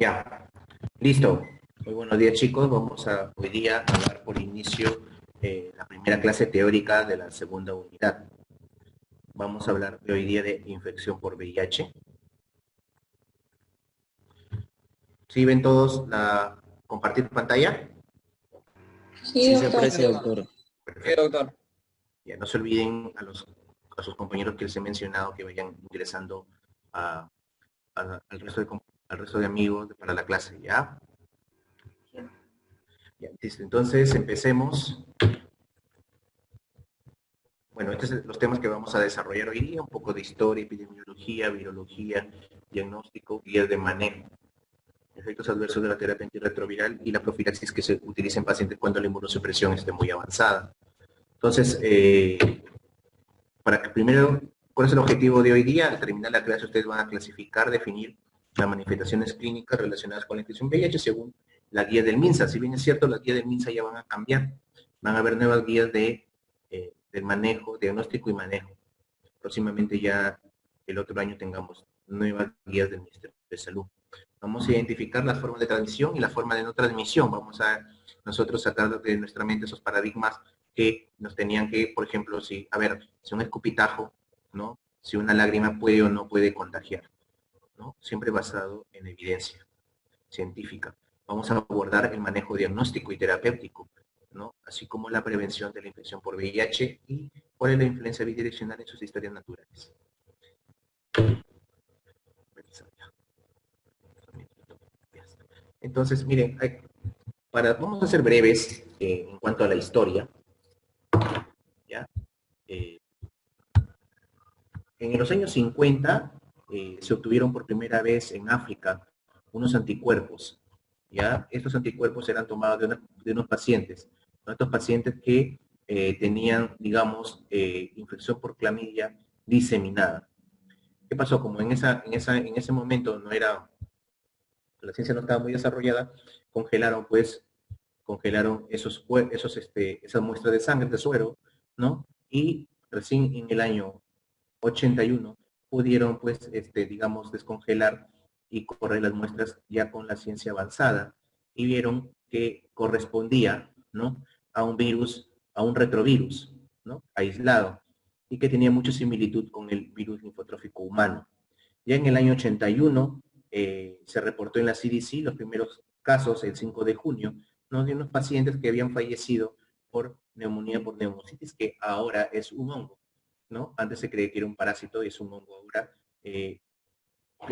Ya, listo. Muy buenos días, chicos. Vamos a hoy día a dar por inicio la primera clase teórica de la segunda unidad. Vamos a hablar de hoy día de infección por VIH. ¿Sí ven todos la compartir pantalla? Sí, Se doctor. aprecia, doctor. Perfecto. Doctor. Ya, no se olviden a sus compañeros que les he mencionado que vayan ingresando a, al resto de amigos para la clase, ¿ya? Ya, listo. Entonces, empecemos. Bueno, estos son los temas que vamos a desarrollar hoy día, un poco de historia, epidemiología, virología, diagnóstico, guías de manejo, efectos adversos de la terapia antirretroviral y la profilaxis que se utiliza en pacientes cuando la inmunosupresión esté muy avanzada. Entonces, para que primero, ¿cuál es el objetivo de hoy día? Al terminar la clase ustedes van a clasificar, definir las manifestaciones clínicas relacionadas con la infección VIH según la guía del MINSA. Si bien es cierto, las guías del MINSA ya van a cambiar, van a haber nuevas guías del manejo, diagnóstico y manejo. Próximamente ya el otro año tengamos nuevas guías del Ministerio de Salud. Vamos a identificar las formas de transmisión y la forma de no transmisión. Vamos a nosotros sacar de nuestra mente esos paradigmas que nos tenían que, por ejemplo, si un escupitajo, ¿no? Si una lágrima puede o no puede contagiar, ¿no? Siempre basado en evidencia científica. Vamos a abordar el manejo diagnóstico y terapéutico, ¿no? Así como la prevención de la infección por VIH y cuál es la influencia bidireccional en sus historias naturales. Entonces, miren, vamos a ser breves en cuanto a la historia. ¿Ya? En los años 50 se obtuvieron por primera vez en África unos anticuerpos. ¿Ya? Estos anticuerpos eran tomados de unos pacientes, ¿no? Estos pacientes que tenían, digamos, infección por clamidia diseminada. ¿Qué pasó? Como en ese momento la ciencia no estaba muy desarrollada, congelaron esas muestras de sangre, de suero, ¿no? Y recién en el año 81 pudieron, pues, digamos, descongelar y correr las muestras ya con la ciencia avanzada y vieron que correspondía, ¿no? A un virus, a un retrovirus, ¿no? Aislado y que tenía mucha similitud con el virus linfotrófico humano. Ya en el año 81 se reportó en la CDC los primeros casos, el 5 de junio, ¿no? De unos pacientes que habían fallecido por neumonía por neumocitis, que ahora es un hongo, ¿no? Antes se creía que era un parásito y es un hongo ahora. Que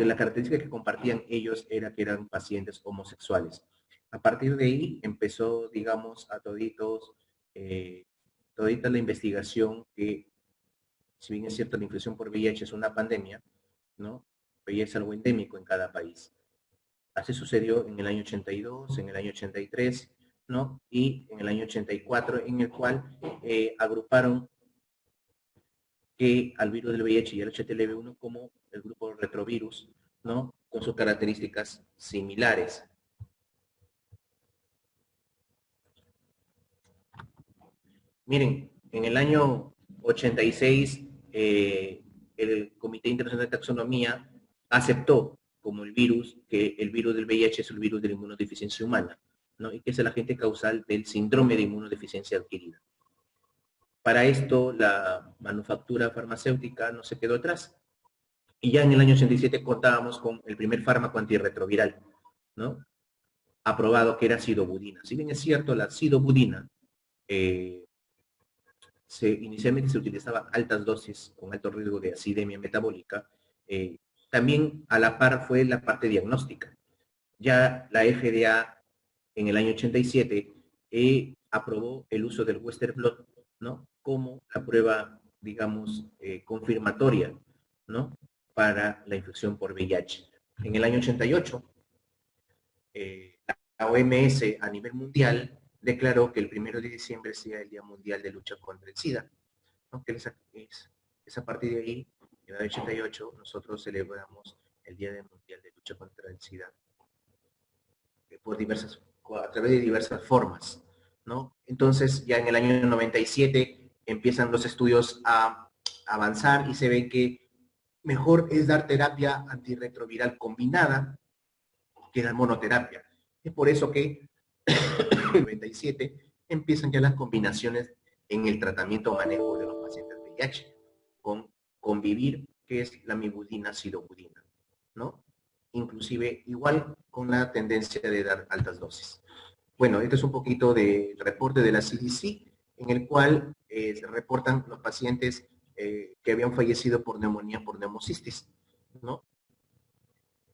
la característica que compartían ellos era que eran pacientes homosexuales. A partir de ahí empezó, digamos, todita la investigación que, si bien es cierto, la infección por VIH es una pandemia, ¿no? Pero ya es algo endémico en cada país. Así sucedió en el año 82, en el año 83, ¿no? Y en el año 84, en el cual agruparon que al virus del VIH y al HTLV1 como el grupo retrovirus, ¿no? Con sus características similares. Miren, en el año 86, el Comité Internacional de Taxonomía aceptó como el virus, que el virus del VIH es el virus de la inmunodeficiencia humana, ¿no? Y que es el agente causal del síndrome de inmunodeficiencia adquirida. Para esto, la manufactura farmacéutica no se quedó atrás. Y ya en el año 87 contábamos con el primer fármaco antirretroviral, ¿no? Aprobado, que era sidobudina. Si bien es cierto, la sidobudina inicialmente se utilizaba altas dosis con alto riesgo de acidemia metabólica, también a la par fue la parte diagnóstica. Ya la FDA en el año 87 aprobó el uso del Western blot, ¿no? Como la prueba, digamos, confirmatoria, ¿no? Para la infección por VIH. En el año 88, la OMS a nivel mundial declaró que el 1 de diciembre sea el Día Mundial de Lucha contra el SIDA, ¿no? Que es a partir de ahí, en el 88, nosotros celebramos el Día Mundial de Lucha contra el SIDA a través de diversas formas, ¿no? Entonces, ya en el año 97 empiezan los estudios a avanzar y se ve que mejor es dar terapia antirretroviral combinada que era monoterapia. Es por eso que en el 97 empiezan ya las combinaciones en el tratamiento o manejo de los pacientes VIH, con convivir, que es la mibudina, sidobudina, ¿no? Inclusive igual con la tendencia de dar altas dosis. Bueno, este es un poquito del reporte de la CDC, en el cual se reportan los pacientes que habían fallecido por neumonía por neumocistis, ¿no?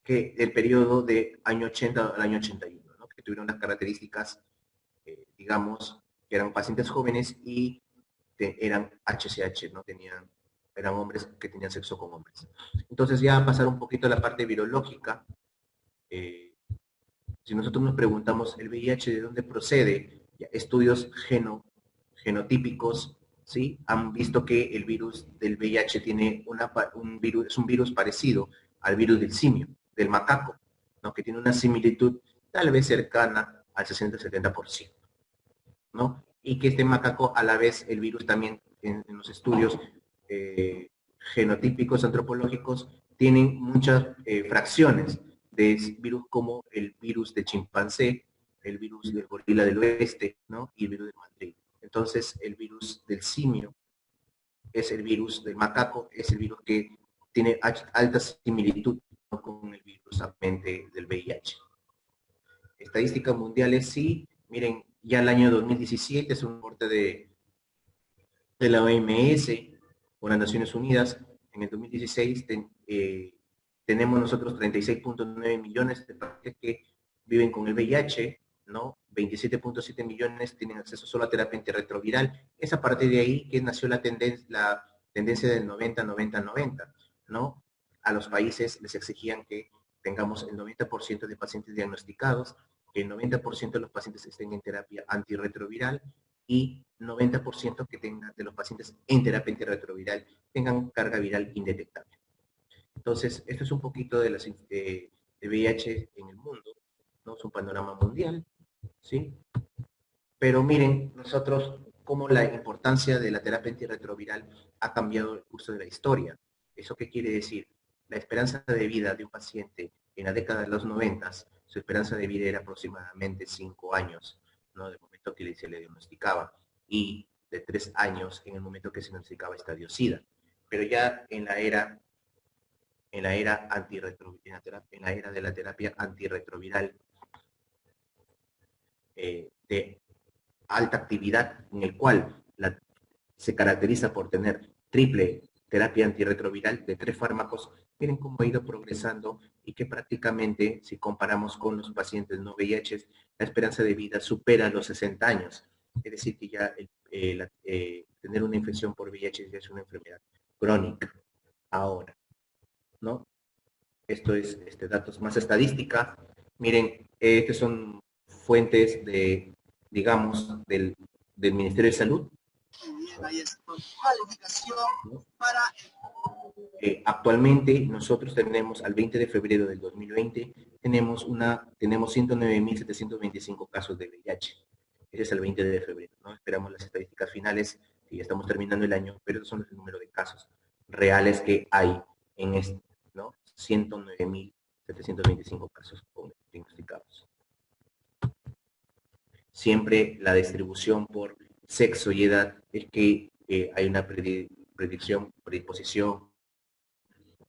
Que el periodo de año 80 al año 81, ¿no? Que tuvieron las características, digamos, que eran pacientes jóvenes y eran HCH, ¿no? Eran hombres que tenían sexo con hombres. Entonces ya a pasar un poquito a la parte virológica, si nosotros nos preguntamos el VIH de dónde procede, ya, estudios genotípicos, ¿sí? Han visto que el virus del VIH tiene un virus, es un virus parecido al virus del simio, del macaco, ¿no? Que tiene una similitud tal vez cercana al 60-70%, ¿no? Y que este macaco, a la vez, el virus también en los estudios genotípicos antropológicos, tienen muchas fracciones de virus como el virus de chimpancé, el virus del gorila del oeste, ¿no? Y el virus del mandril. Entonces, el virus del simio es el virus del macaco, es el virus que tiene alta similitud, ¿no? Con el virus del VIH. Estadísticas mundiales, sí. Miren, ya el año 2017 es un reporte de la OMS o las Naciones Unidas. En el 2016 tenemos nosotros 36.9 millones de pacientes que viven con el VIH, ¿no? 27.7 millones tienen acceso solo a terapia antirretroviral. Es a partir de ahí que nació la tendencia del 90-90-90, ¿no? A los países les exigían que tengamos el 90% de pacientes diagnosticados, que el 90% de los pacientes estén en terapia antirretroviral y 90% que tengan de los pacientes en terapia antirretroviral tengan carga viral indetectable. Entonces, esto es un poquito de VIH en el mundo, ¿no? Es un panorama mundial, ¿sí? Pero miren, nosotros, cómo la importancia de la terapia antirretroviral ha cambiado el curso de la historia. ¿Eso qué quiere decir? La esperanza de vida de un paciente en la década de los 90, su esperanza de vida era aproximadamente 5 años, ¿no? Del momento que se le diagnosticaba, y de 3 años en el momento que se diagnosticaba estadio SIDA. Pero ya en la era en la era de la terapia antirretroviral de alta actividad, en el cual se caracteriza por tener triple terapia antirretroviral de 3 fármacos, miren cómo ha ido progresando y que prácticamente, si comparamos con los pacientes no VIH, la esperanza de vida supera los 60 años. Es decir, que ya tener una infección por VIH ya es una enfermedad crónica. Ahora, ¿no? Esto es datos más estadística. Miren, estas son fuentes de, digamos, del Ministerio de Salud. ¿No? Actualmente nosotros tenemos, al 20 de febrero del 2020, tenemos 109.725 casos de VIH. Ese es el 20 de febrero, ¿no? Esperamos las estadísticas finales, que ya estamos terminando el año, pero son el número de casos reales que hay en este, ¿no? 109.725 casos diagnosticados. Siempre la distribución por sexo y edad es que hay una predisposición,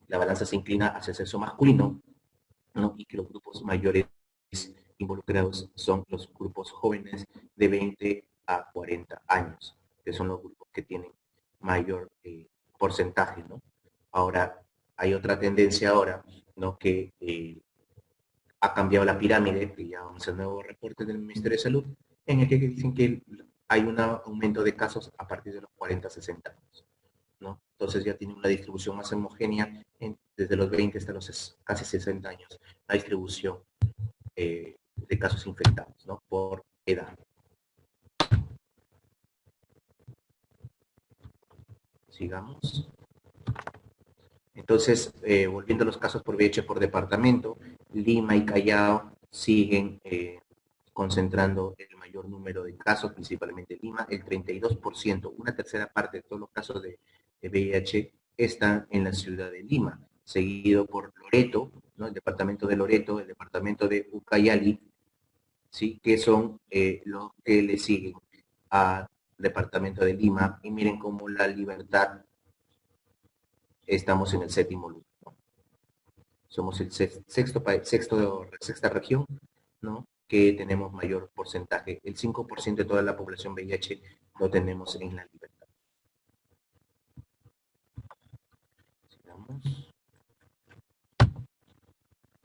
la balanza se inclina hacia el sexo masculino, ¿no? Y que los grupos mayores involucrados son los grupos jóvenes de 20 a 40 años, que son los grupos que tienen mayor porcentaje, ¿no? Ahora, hay otra tendencia ahora, ¿no? Que ha cambiado la pirámide, que ya vamos al nuevo reporte del Ministerio de Salud, en el que dicen que hay un aumento de casos a partir de los 40-60 años, ¿no? Entonces ya tiene una distribución más homogénea desde los 20 hasta los casi 60 años, la distribución de casos infectados, ¿no? Por edad. Sigamos. Entonces, volviendo a los casos por VIH por departamento, Lima y Callao siguen concentrando el mayor número de casos, principalmente Lima, el 32%, una tercera parte de todos los casos de VIH están en la ciudad de Lima, seguido por Loreto, ¿no? El departamento de Loreto, el departamento de Ucayali, ¿sí? Que son los que le siguen al departamento de Lima. Y miren cómo La Libertad, estamos en el séptimo lugar, ¿no? Somos el sexta región, ¿no? Que tenemos mayor porcentaje. El 5% de toda la población VIH lo tenemos en La Libertad. Sigamos.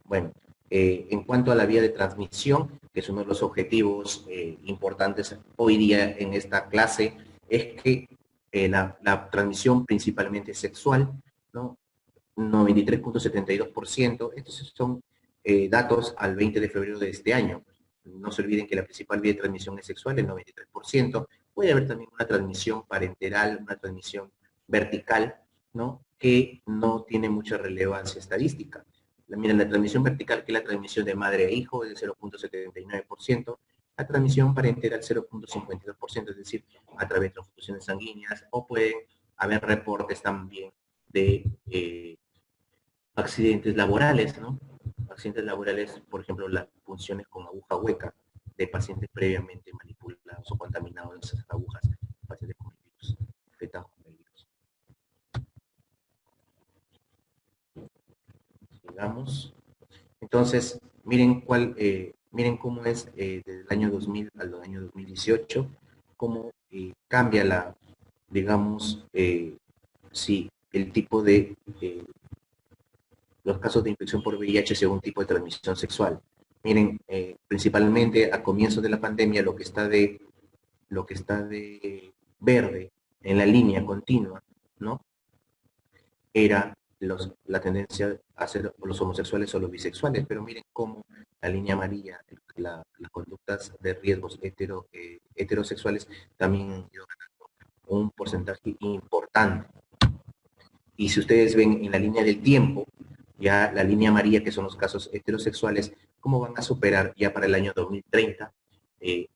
Bueno, en cuanto a la vía de transmisión, que es uno de los objetivos importantes hoy día en esta clase, es que la transmisión principalmente sexual, ¿no? 93.72%, estos son datos al 20 de febrero de este año. No se olviden que la principal vía de transmisión es sexual, el 93%. Puede haber también una transmisión parenteral, una transmisión vertical, ¿no? Que no tiene mucha relevancia estadística. Miren, la transmisión vertical, que es la transmisión de madre a hijo, es del 0.79%, la transmisión parenteral 0.52%, es decir, a través de transfusiones sanguíneas, o pueden haber reportes también de accidentes laborales, ¿no? Accidentes laborales, por ejemplo, las punciones con aguja hueca de pacientes previamente manipulados o contaminados de esas agujas, pacientes con el virus, afectados con el virus. Sigamos. Entonces, miren miren cómo es desde el año 2000 al año 2018, cómo cambia digamos, si el tipo de los casos de infección por VIH según tipo de transmisión sexual. Miren, principalmente a comienzos de la pandemia lo que está de verde en la línea continua, ¿no? Era la tendencia a ser los homosexuales o los bisexuales, pero miren cómo la línea amarilla, las conductas de riesgos heterosexuales también han ido ganando un porcentaje importante. Y si ustedes ven en la línea del tiempo, ya la línea amarilla, que son los casos heterosexuales, cómo van a superar ya para el año 2030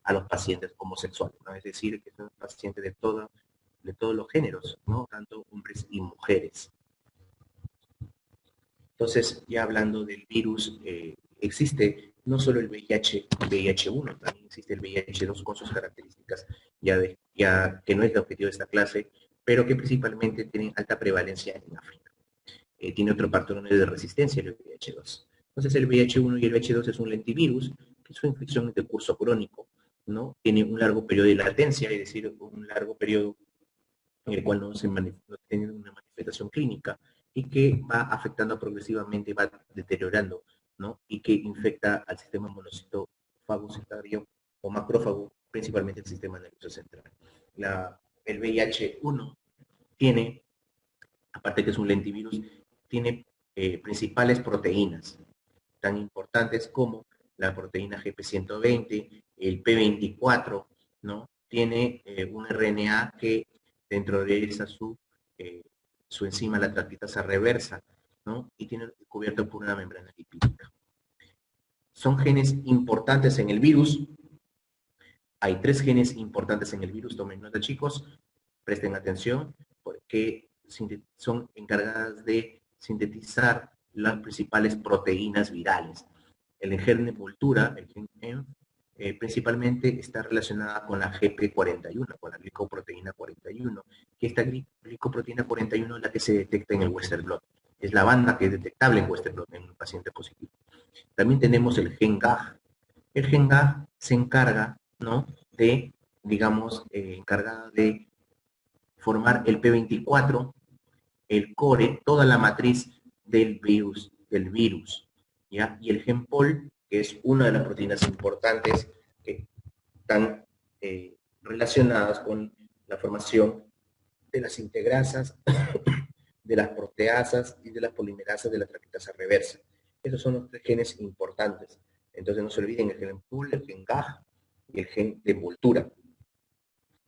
a los pacientes homosexuales, ¿no? Es decir, que son pacientes de todos los géneros, ¿no? Tanto hombres y mujeres. Entonces, ya hablando del virus, existe no solo el VIH-1, también existe el VIH-2 con sus características, ya que no es el objetivo de esta clase, pero que principalmente tienen alta prevalencia en África. Tiene otro patrón de resistencia, el VIH-2. Entonces, el VIH-1 y el VIH-2 es un lentivirus, que es una infección de curso crónico, ¿no? Tiene un largo periodo de latencia, es decir, un largo periodo en el cual no tiene una manifestación clínica, y que va afectando progresivamente, va deteriorando, ¿no? Y que infecta al sistema monocito fagocitario o macrófago, principalmente el sistema nervioso central. El VIH-1 tiene, aparte que es un lentivirus, tiene principales proteínas tan importantes como la proteína GP120, el P24, ¿no? Tiene un RNA que dentro de esa su enzima, la transcriptasa reversa, ¿no? Y tiene cubierto por una membrana lipídica. Son genes importantes en el virus. Hay 3 genes importantes en el virus, tomen nota, chicos, presten atención, porque son encargadas de sintetizar las principales proteínas virales. El gen de envoltura, el gen ENF, principalmente está relacionada con la GP41, con la glicoproteína 41, que esta glicoproteína 41 es la que se detecta en el Western blot. Es la banda que es detectable en Western blot en un paciente positivo. También tenemos el gen GAG. El gen GAG se encarga, ¿no? De, digamos, encargada de formar el P24, el core, toda la matriz del virus, ¿ya? Y el gen POL, que es una de las proteínas importantes que están relacionadas con la formación de las integrasas, de las proteasas y de las polimerasas de la transcriptasa reversa. Esos son los 3 genes importantes. Entonces no se olviden el gen POL, el gen GAG y el gen de envoltura.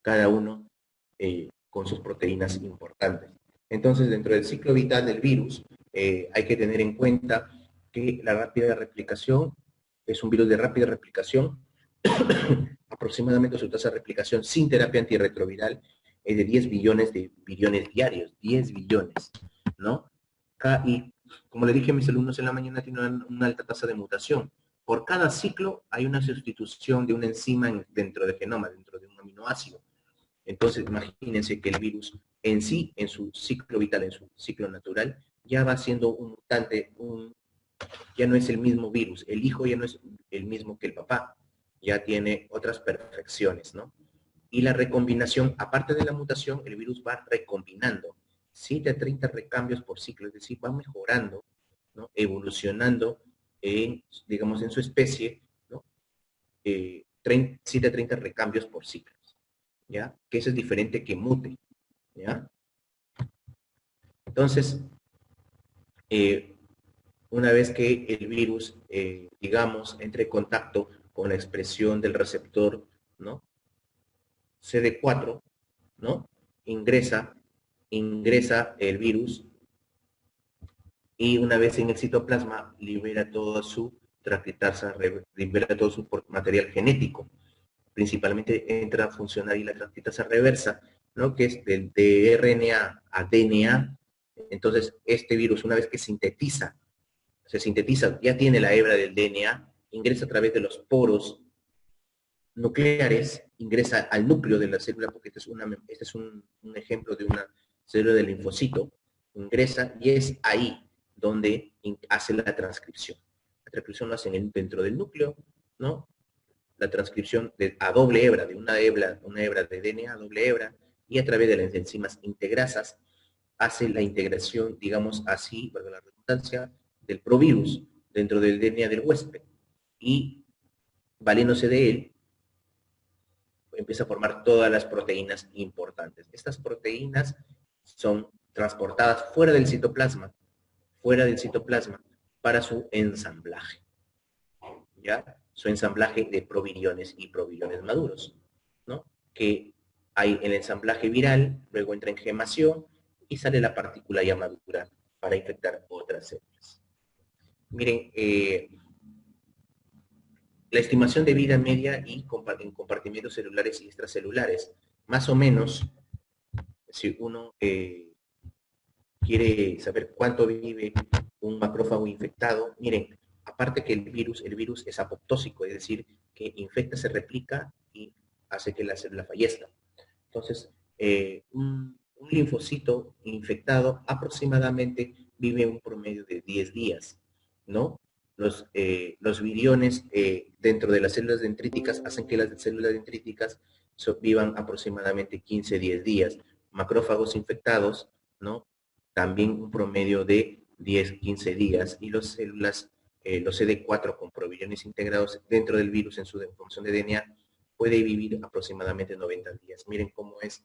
Cada uno con sus proteínas importantes. Entonces, dentro del ciclo vital del virus, hay que tener en cuenta que la rápida replicación es un virus de rápida replicación. Aproximadamente su tasa de replicación sin terapia antirretroviral es de 10 billones de billones diarios, 10 billones, ¿no? Y como le dije a mis alumnos en la mañana, tiene una alta tasa de mutación. Por cada ciclo hay una sustitución de una enzima dentro del genoma, dentro de un aminoácido. Entonces, imagínense que el virus en sí, en su ciclo vital, en su ciclo natural, ya va siendo un mutante, ya no es el mismo virus. El hijo ya no es el mismo que el papá, ya tiene otras perfecciones, ¿no? Y la recombinación, aparte de la mutación, el virus va recombinando 7 a 30 recambios por ciclo, es decir, va mejorando, ¿no? Evolucionando, digamos, en su especie, ¿no? 7 a 30 recambios por ciclo, ¿ya? Que eso es diferente que mute, ¿ya? Entonces, eh, una vez que el virus, digamos, entre en contacto con la expresión del receptor, ¿no? CD4, ¿no? Ingresa el virus y una vez en el citoplasma libera toda su transcriptasa, libera todo su material genético. Principalmente entra a funcionar y la transcriptasa reversa, ¿no? Que es de RNA a DNA. Entonces, este virus, una vez que se sintetiza, ya tiene la hebra del DNA, ingresa a través de los poros nucleares, ingresa al núcleo de la célula, porque este es un ejemplo de una célula del linfocito, ingresa y es ahí donde hace la transcripción. La transcripción lo hacen dentro del núcleo, ¿no? La transcripción a doble hebra, de una hebra de DNA a doble hebra, y a través de las enzimas integrasas hace la integración, digamos así, valga la redundancia, del provirus dentro del DNA del huésped. Y valiéndose de él, empieza a formar todas las proteínas importantes. Estas proteínas son transportadas fuera del citoplasma, para su ensamblaje, ¿ya? Su ensamblaje de proviriones y proviriones maduros, ¿no? Que hay el ensamblaje viral, luego entra en gemación y sale la partícula ya madura para infectar otras células. Miren, la estimación de vida media y en compartimientos celulares y extracelulares. Más o menos, si uno quiere saber cuánto vive un macrófago infectado, miren, aparte que el virus es apoptósico, es decir, que infecta, se replica y hace que la célula fallezca. Entonces, un linfocito infectado aproximadamente vive un promedio de 10 días, ¿no? Los viriones dentro de las células dendríticas hacen que las células dendríticas vivan aproximadamente 15-10 días. Macrófagos infectados, ¿no? También un promedio de 10-15 días. Y las células, los CD4 con proviriones integrados dentro del virus en su formación de DNA, puede vivir aproximadamente 90 días. Miren cómo es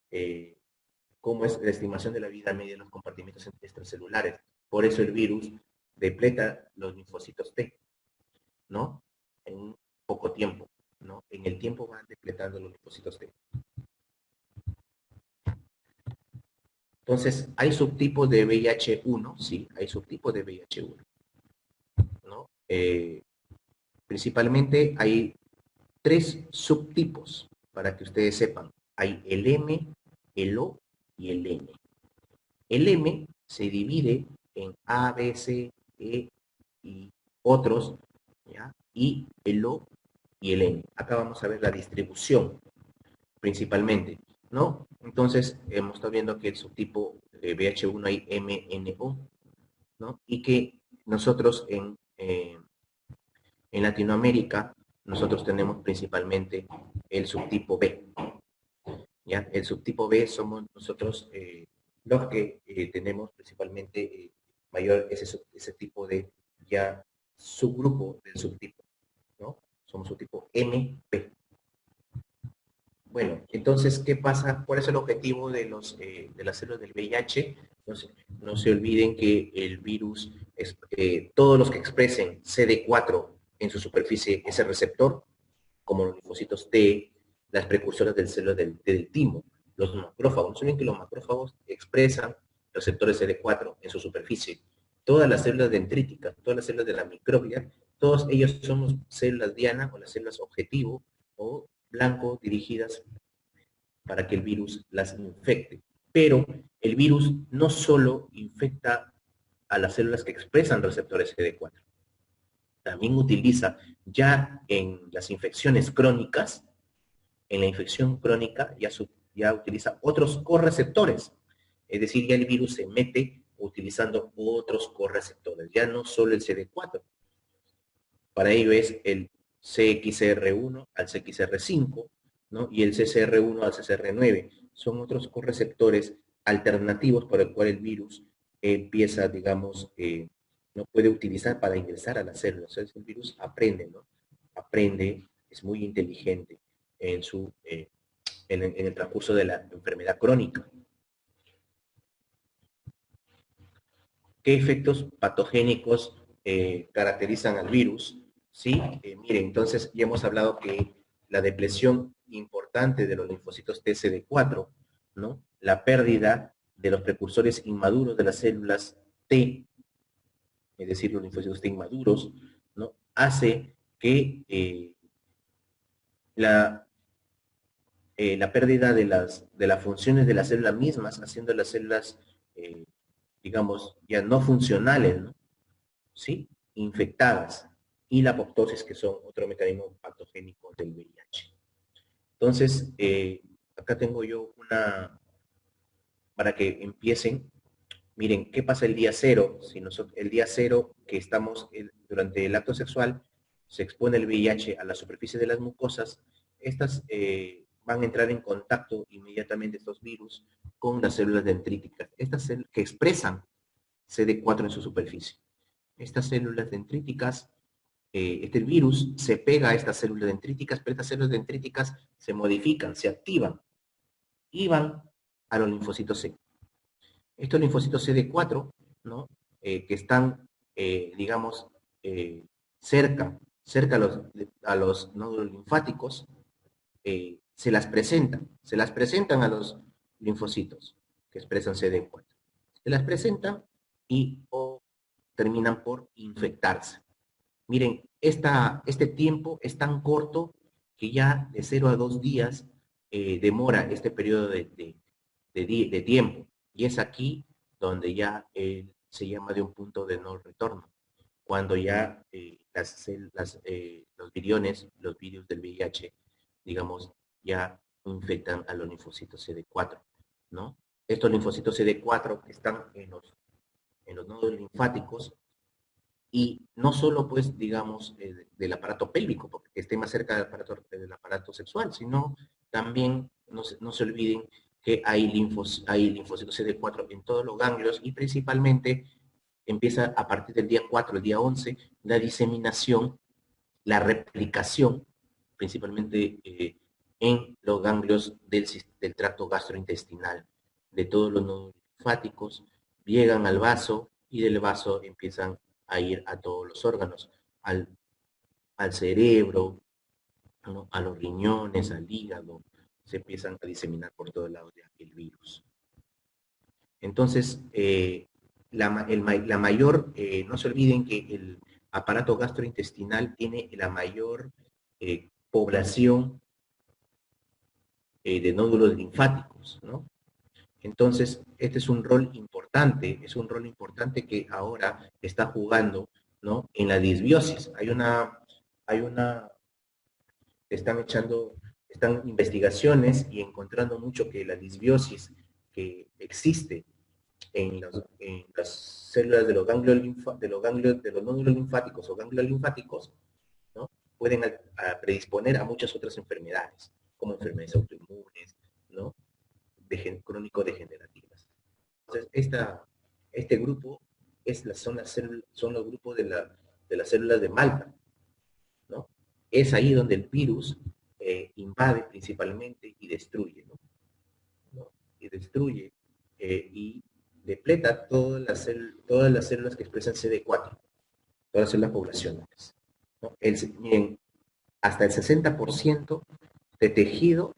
la estimación de la vida media de los compartimentos extracelulares. Por eso el virus depleta los linfocitos T, ¿no? En poco tiempo, ¿no? En el tiempo van depletando los linfocitos T. Entonces, hay subtipos de VIH-1, sí, hay subtipos de VIH-1, ¿no? Principalmente hay 3 subtipos, para que ustedes sepan. Hay el M, el O y el N. El M se divide en A, B, C, E y otros, ¿ya? Y el O y el N. Acá vamos a ver la distribución, principalmente, ¿no? Entonces, hemos estado viendo que el subtipo de VH1 hay MNO, ¿no? Y que nosotros en Latinoamérica, nosotros tenemos principalmente el subtipo B, ¿ya? El subtipo B somos nosotros los que tenemos principalmente mayor ese tipo de ya subgrupo del subtipo, ¿no? Somos subtipo MP. Bueno, entonces, ¿qué pasa? ¿Cuál es el objetivo de las células del VIH? No se olviden que el virus, todos los que expresen CD4 en su superficie, ese receptor, como los linfocitos T, las precursoras del célula del timo, los macrófagos. No se olviden que los macrófagos expresan receptores CD4 en su superficie. Todas las células dendríticas, todas las células de la microglia, todos ellos son células diana o las células objetivo o blanco dirigidas para que el virus las infecte. Pero el virus no solo infecta a las células que expresan receptores CD4. También utiliza ya en las infecciones crónicas, en la infección crónica ya utiliza otros correceptores. Es decir, ya el virus se mete utilizando otros correceptores, ya no solo el CD4. Para ello es el CXR1 al CXR5, ¿no? Y el CCR1 al CCR9. Son otros correceptores alternativos por el cual el virus empieza, digamos, no puede utilizar para ingresar a las células. O sea, el virus aprende, ¿no? Aprende, es muy inteligente en el transcurso de la enfermedad crónica. ¿Qué efectos patogénicos caracterizan al virus? ¿Sí? Miren, entonces ya hemos hablado que la depresión importante de los linfocitos TCD4, ¿no? La pérdida de los precursores inmaduros de las células T, es decir, los linfocitos T inmaduros, ¿no? Hace que la pérdida de las funciones de las células mismas, haciendo las células, digamos, ya no funcionales, ¿no? ¿Sí? Infectadas, y la apoptosis, que son otro mecanismo patogénico del VIH. Entonces, acá tengo yo para que empiecen. Miren, ¿qué pasa el día cero? Si el día cero que estamos durante el acto sexual, se expone el VIH a la superficie de las mucosas, estas van a entrar en contacto inmediatamente, estos virus, con las células dendríticas, estas células que expresan CD4 en su superficie. Estas células dendríticas, este virus se pega a estas células dendríticas, pero estas células dendríticas se modifican, se activan y van a los linfocitos C. Estos linfocitos CD4, ¿no? Que están, digamos, cerca a los nódulos linfáticos, se las presentan a los linfocitos que expresan CD4. Se las presentan y terminan por infectarse. Miren, este tiempo es tan corto que ya de 0 a 2 días demora este periodo de tiempo. Y es aquí donde ya se llama de un punto de no retorno. Cuando ya los viriones, los virus del VIH, digamos, ya infectan a los linfocitos CD4, ¿no? Estos linfocitos CD4 están en los nódulos linfáticos, y no solo, pues, digamos, del aparato pélvico, porque esté más cerca del aparato sexual, sino también, no se olviden que hay linfocitos CD4 en todos los ganglios, y principalmente empieza a partir del día 4, el día 11, la diseminación, la replicación, principalmente en los ganglios del tracto gastrointestinal, de todos los nódulos linfáticos, llegan al vaso, y del vaso empiezan a ir a todos los órganos, al cerebro, ¿no? A los riñones, al hígado, se empiezan a diseminar por todos lados el virus. Entonces, la mayor, no se olviden que el aparato gastrointestinal tiene la mayor población de nódulos linfáticos, ¿no? Entonces, este es un rol importante que ahora está jugando, ¿no? En la disbiosis. Están investigaciones y encontrando mucho que la disbiosis que existe en las células de los nódulos linfáticos o ganglios linfáticos, ¿no? Pueden predisponer a muchas otras enfermedades, como enfermedades autoinmunes, ¿no? Crónico-degenerativas. Entonces, este grupo son los grupos de las células de Malta, ¿no? Es ahí donde el virus invade principalmente y destruye, ¿no? Y destruye y depleta todas las células que expresan CD4, todas las células poblacionales, ¿no? Miren, hasta el 60% de tejido,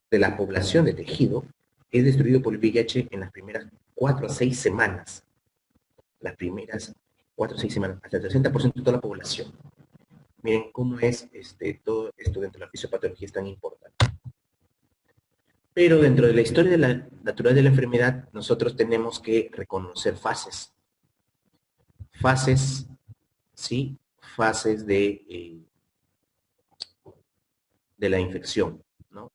de la población de tejido, es destruido por el VIH en las primeras 4 a 6 semanas. Las primeras 4 a 6 semanas, hasta el 60% de toda la población. Miren cómo es todo esto dentro de la fisiopatología, es tan importante. Pero dentro de la historia natural de la enfermedad, nosotros tenemos que reconocer fases. fases, ¿sí? Fases de la infección, ¿no?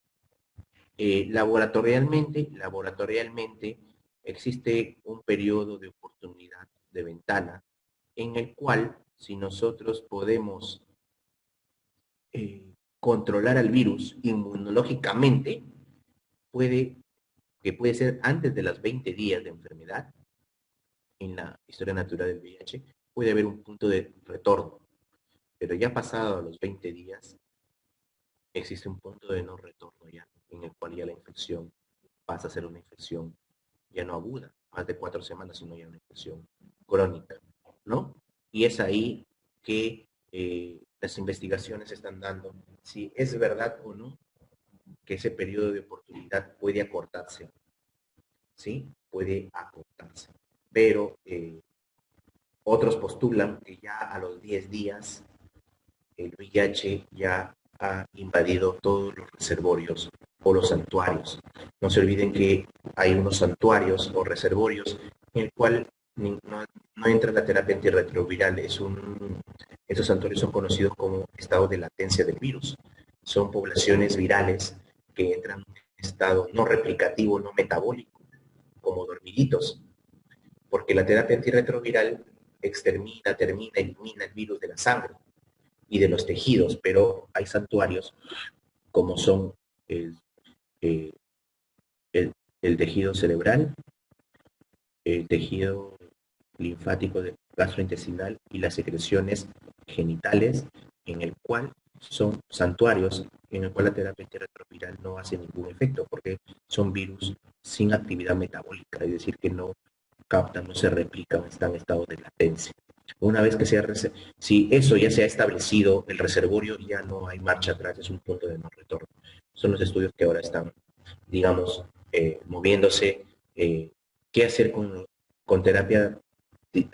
Laboratorialmente existe un periodo de oportunidad, de ventana, en el cual si nosotros podemos controlar al virus inmunológicamente, puede ser antes de los 20 días de enfermedad, en la historia natural del VIH, puede haber un punto de retorno, pero ya pasado los 20 días, existe un punto de no retorno ya, en el cual ya la infección pasa a ser una infección ya no aguda, más de 4 semanas, sino ya una infección crónica, ¿no? Y es ahí que las investigaciones están dando si es verdad o no que ese periodo de oportunidad puede acortarse, ¿sí? Puede acortarse. Pero otros postulan que ya a los 10 días el VIH ya ha invadido todos los reservorios o los santuarios. No se olviden que hay unos santuarios o reservorios en el cual no entra la terapia antirretroviral. Estos santuarios son conocidos como estados de latencia del virus. Son poblaciones virales que entran en un estado no replicativo, no metabólico, como dormiditos, porque la terapia antirretroviral elimina el virus de la sangre y de los tejidos, pero hay santuarios como son el, eh, el, el tejido cerebral, el tejido linfático gastrointestinal y las secreciones genitales, en el cual son santuarios en el cual la terapia antirretroviral no hace ningún efecto, porque son virus sin actividad metabólica, es decir, que no captan, no se replican, están en estado de latencia. Una vez que si eso ya se ha establecido, el reservorio ya no hay marcha atrás, es un punto de no retorno. Son los estudios que ahora están, digamos, moviéndose. ¿Qué hacer con terapia?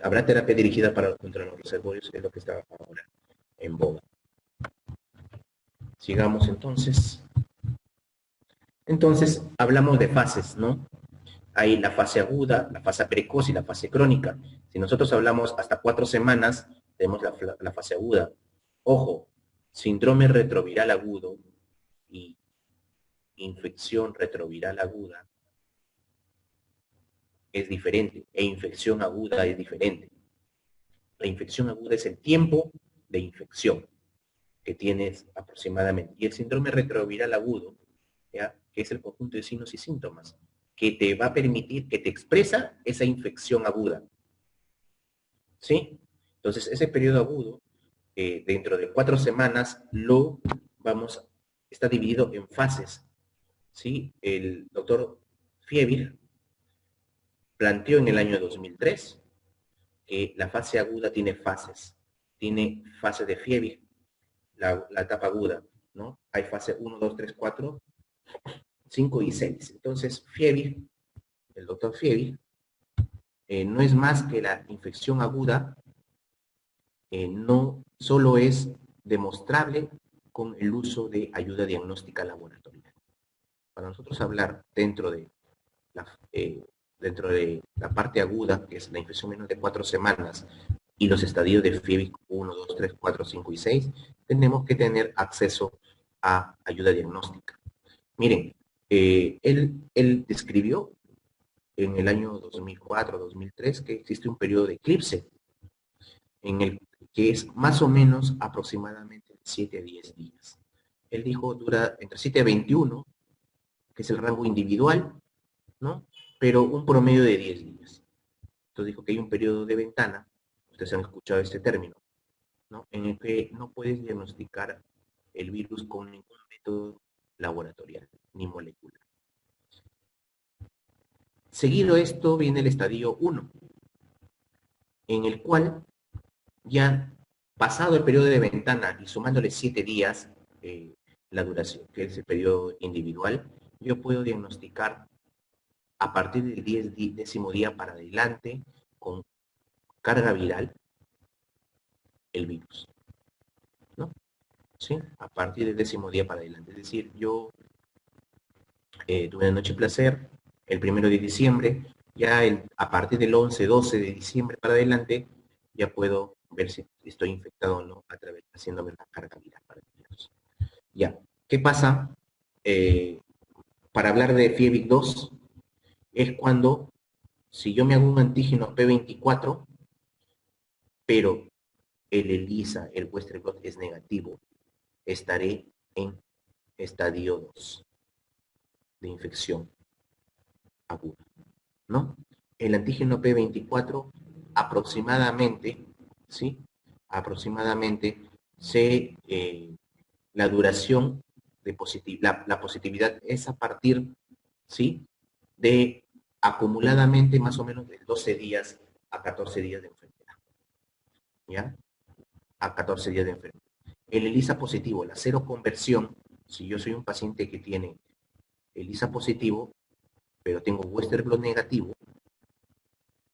¿Habrá terapia dirigida contra los reservorios? Es lo que está ahora en boga. Sigamos entonces. Entonces, hablamos de fases, ¿no? Hay la fase aguda, la fase precoz y la fase crónica. Si nosotros hablamos hasta 4 semanas, tenemos la fase aguda. Ojo, síndrome retroviral agudo y infección retroviral aguda es diferente, e infección aguda es diferente. La infección aguda es el tiempo de infección que tienes aproximadamente. Y el síndrome retroviral agudo, ¿ya? Que es el conjunto de signos y síntomas, que te va a permitir, que te expresa esa infección aguda. ¿Sí? Entonces, ese periodo agudo, dentro de 4 semanas, está dividido en fases. ¿Sí? El doctor Fiebig planteó en el año 2003 que la fase aguda tiene fases. Tiene fase de Fiebig, la etapa aguda, ¿no? Hay fase 1, 2, 3, 4, 5 y 6. Entonces, Fiebig, el doctor Fiebig, no es más que la infección aguda, no solo es demostrable con el uso de ayuda diagnóstica laboratorial. Para nosotros hablar dentro de la parte aguda, que es la infección menos de 4 semanas, y los estadios de Fiebig 1, 2, 3, 4, 5 y 6, tenemos que tener acceso a ayuda diagnóstica. Miren, él describió en el año 2004-2003 que existe un periodo de eclipse, en el que es más o menos aproximadamente 7 a 10 días. Él dijo dura entre 7 a 21, que es el rango individual, ¿no? Pero un promedio de 10 días. Entonces dijo que hay un periodo de ventana, ustedes han escuchado este término, ¿no? En el que no puedes diagnosticar el virus con ningún método laboratorial ni molecular. Seguido esto viene el estadio 1, en el cual ya pasado el periodo de ventana y sumándole 7 días, la duración, que es el periodo individual, yo puedo diagnosticar a partir del 10º día para adelante con carga viral el virus, ¿no? ¿Sí? A partir del 10º día para adelante. Es decir, yo tuve una noche de placer el 1 de diciembre, ya a partir del 11, 12 de diciembre para adelante, ya puedo ver si estoy infectado o no a través haciéndome la carga viral para el virus. Ya, ¿qué pasa? Para hablar de FIEVIC-2 es cuando, si yo me hago un antígeno P24, pero el ELISA, el Western blot es negativo, estaré en estadio 2 de infección aguda, ¿no? El antígeno P24 aproximadamente, ¿sí? Aproximadamente la duración de la positividad es a partir, ¿sí? De acumuladamente más o menos de 12 días a 14 días de enfermedad, ¿ya? A 14 días de enfermedad. El ELISA positivo, la cero conversión, si yo soy un paciente que tiene ELISA positivo, pero tengo Western blot negativo,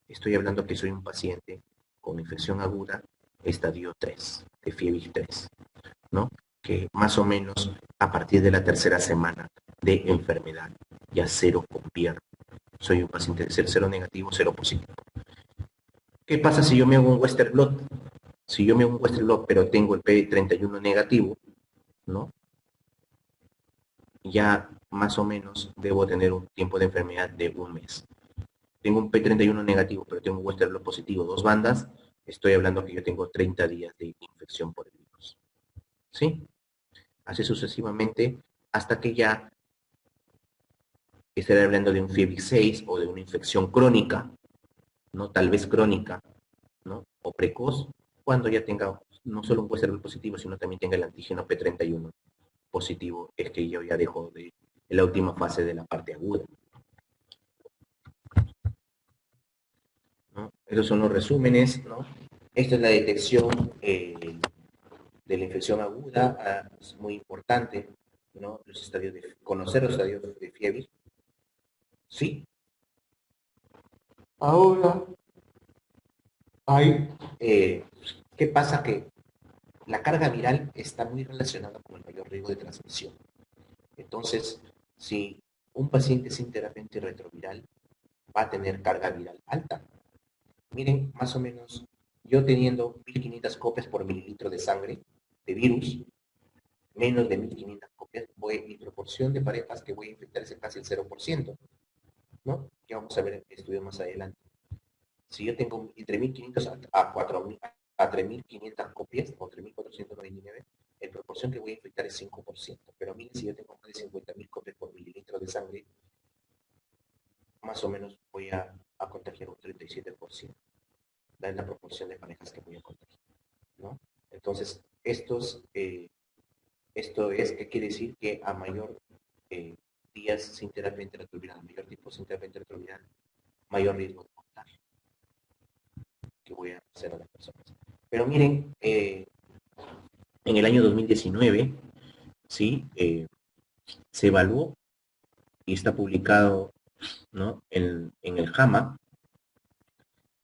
estoy hablando que soy un paciente con infección aguda, estadio 3, de FIEVIC 3, ¿no? Que más o menos a partir de la tercera semana de enfermedad ya cero convierte. Soy un paciente de ser cero negativo, cero positivo. ¿Qué pasa si yo me hago un Western blot? Si yo me hago un Western blot pero tengo el P31 negativo, ¿no? Ya más o menos debo tener un tiempo de enfermedad de un mes. Tengo un P31 negativo, pero tengo un Western blot positivo, 2 bandas, estoy hablando que yo tengo 30 días de infección por el virus. ¿Sí? Así sucesivamente, hasta que ya estaré hablando de un FIEVIC 6 o de una infección crónica, ¿no? Tal vez crónica, ¿no? O precoz, cuando ya tenga no solo un Western blot positivo, sino también tenga el antígeno P31 positivo, es que yo ya dejo de la última fase de la parte aguda, ¿no? Esos son los resúmenes, ¿no? Esta es la detección de la infección aguda, es muy importante, ¿no? Los estadios conocer los estadios de fiebre. Sí. Ahora, ¿qué pasa? Que la carga viral está muy relacionada con el mayor riesgo de transmisión. Entonces, si un paciente sin terapia antirretroviral va a tener carga viral alta. Miren, más o menos, yo teniendo 1500 copias por mililitro de sangre de virus, menos de 1500 copias, mi proporción de parejas que voy a infectar es casi el 0%, ¿no? Ya vamos a ver en el estudio más adelante. Si yo tengo entre 1500 a 4000 a 3500 copias, o 3499, la proporción que voy a infectar es 5%. Pero miren, si yo tengo más de 50.000 copias por mililitro de sangre, más o menos voy a contagiar un 37%. Es la proporción de parejas que voy a contagiar, ¿no? Entonces, esto es, ¿qué quiere decir? Que a mayor días sin terapia antirretroviral, a mayor tiempo sin terapia antirretroviral, mayor riesgo de contagio que voy a hacer a las personas. Pero miren, en el año 2019, ¿sí? Se evaluó y está publicado, ¿no? en el JAMA,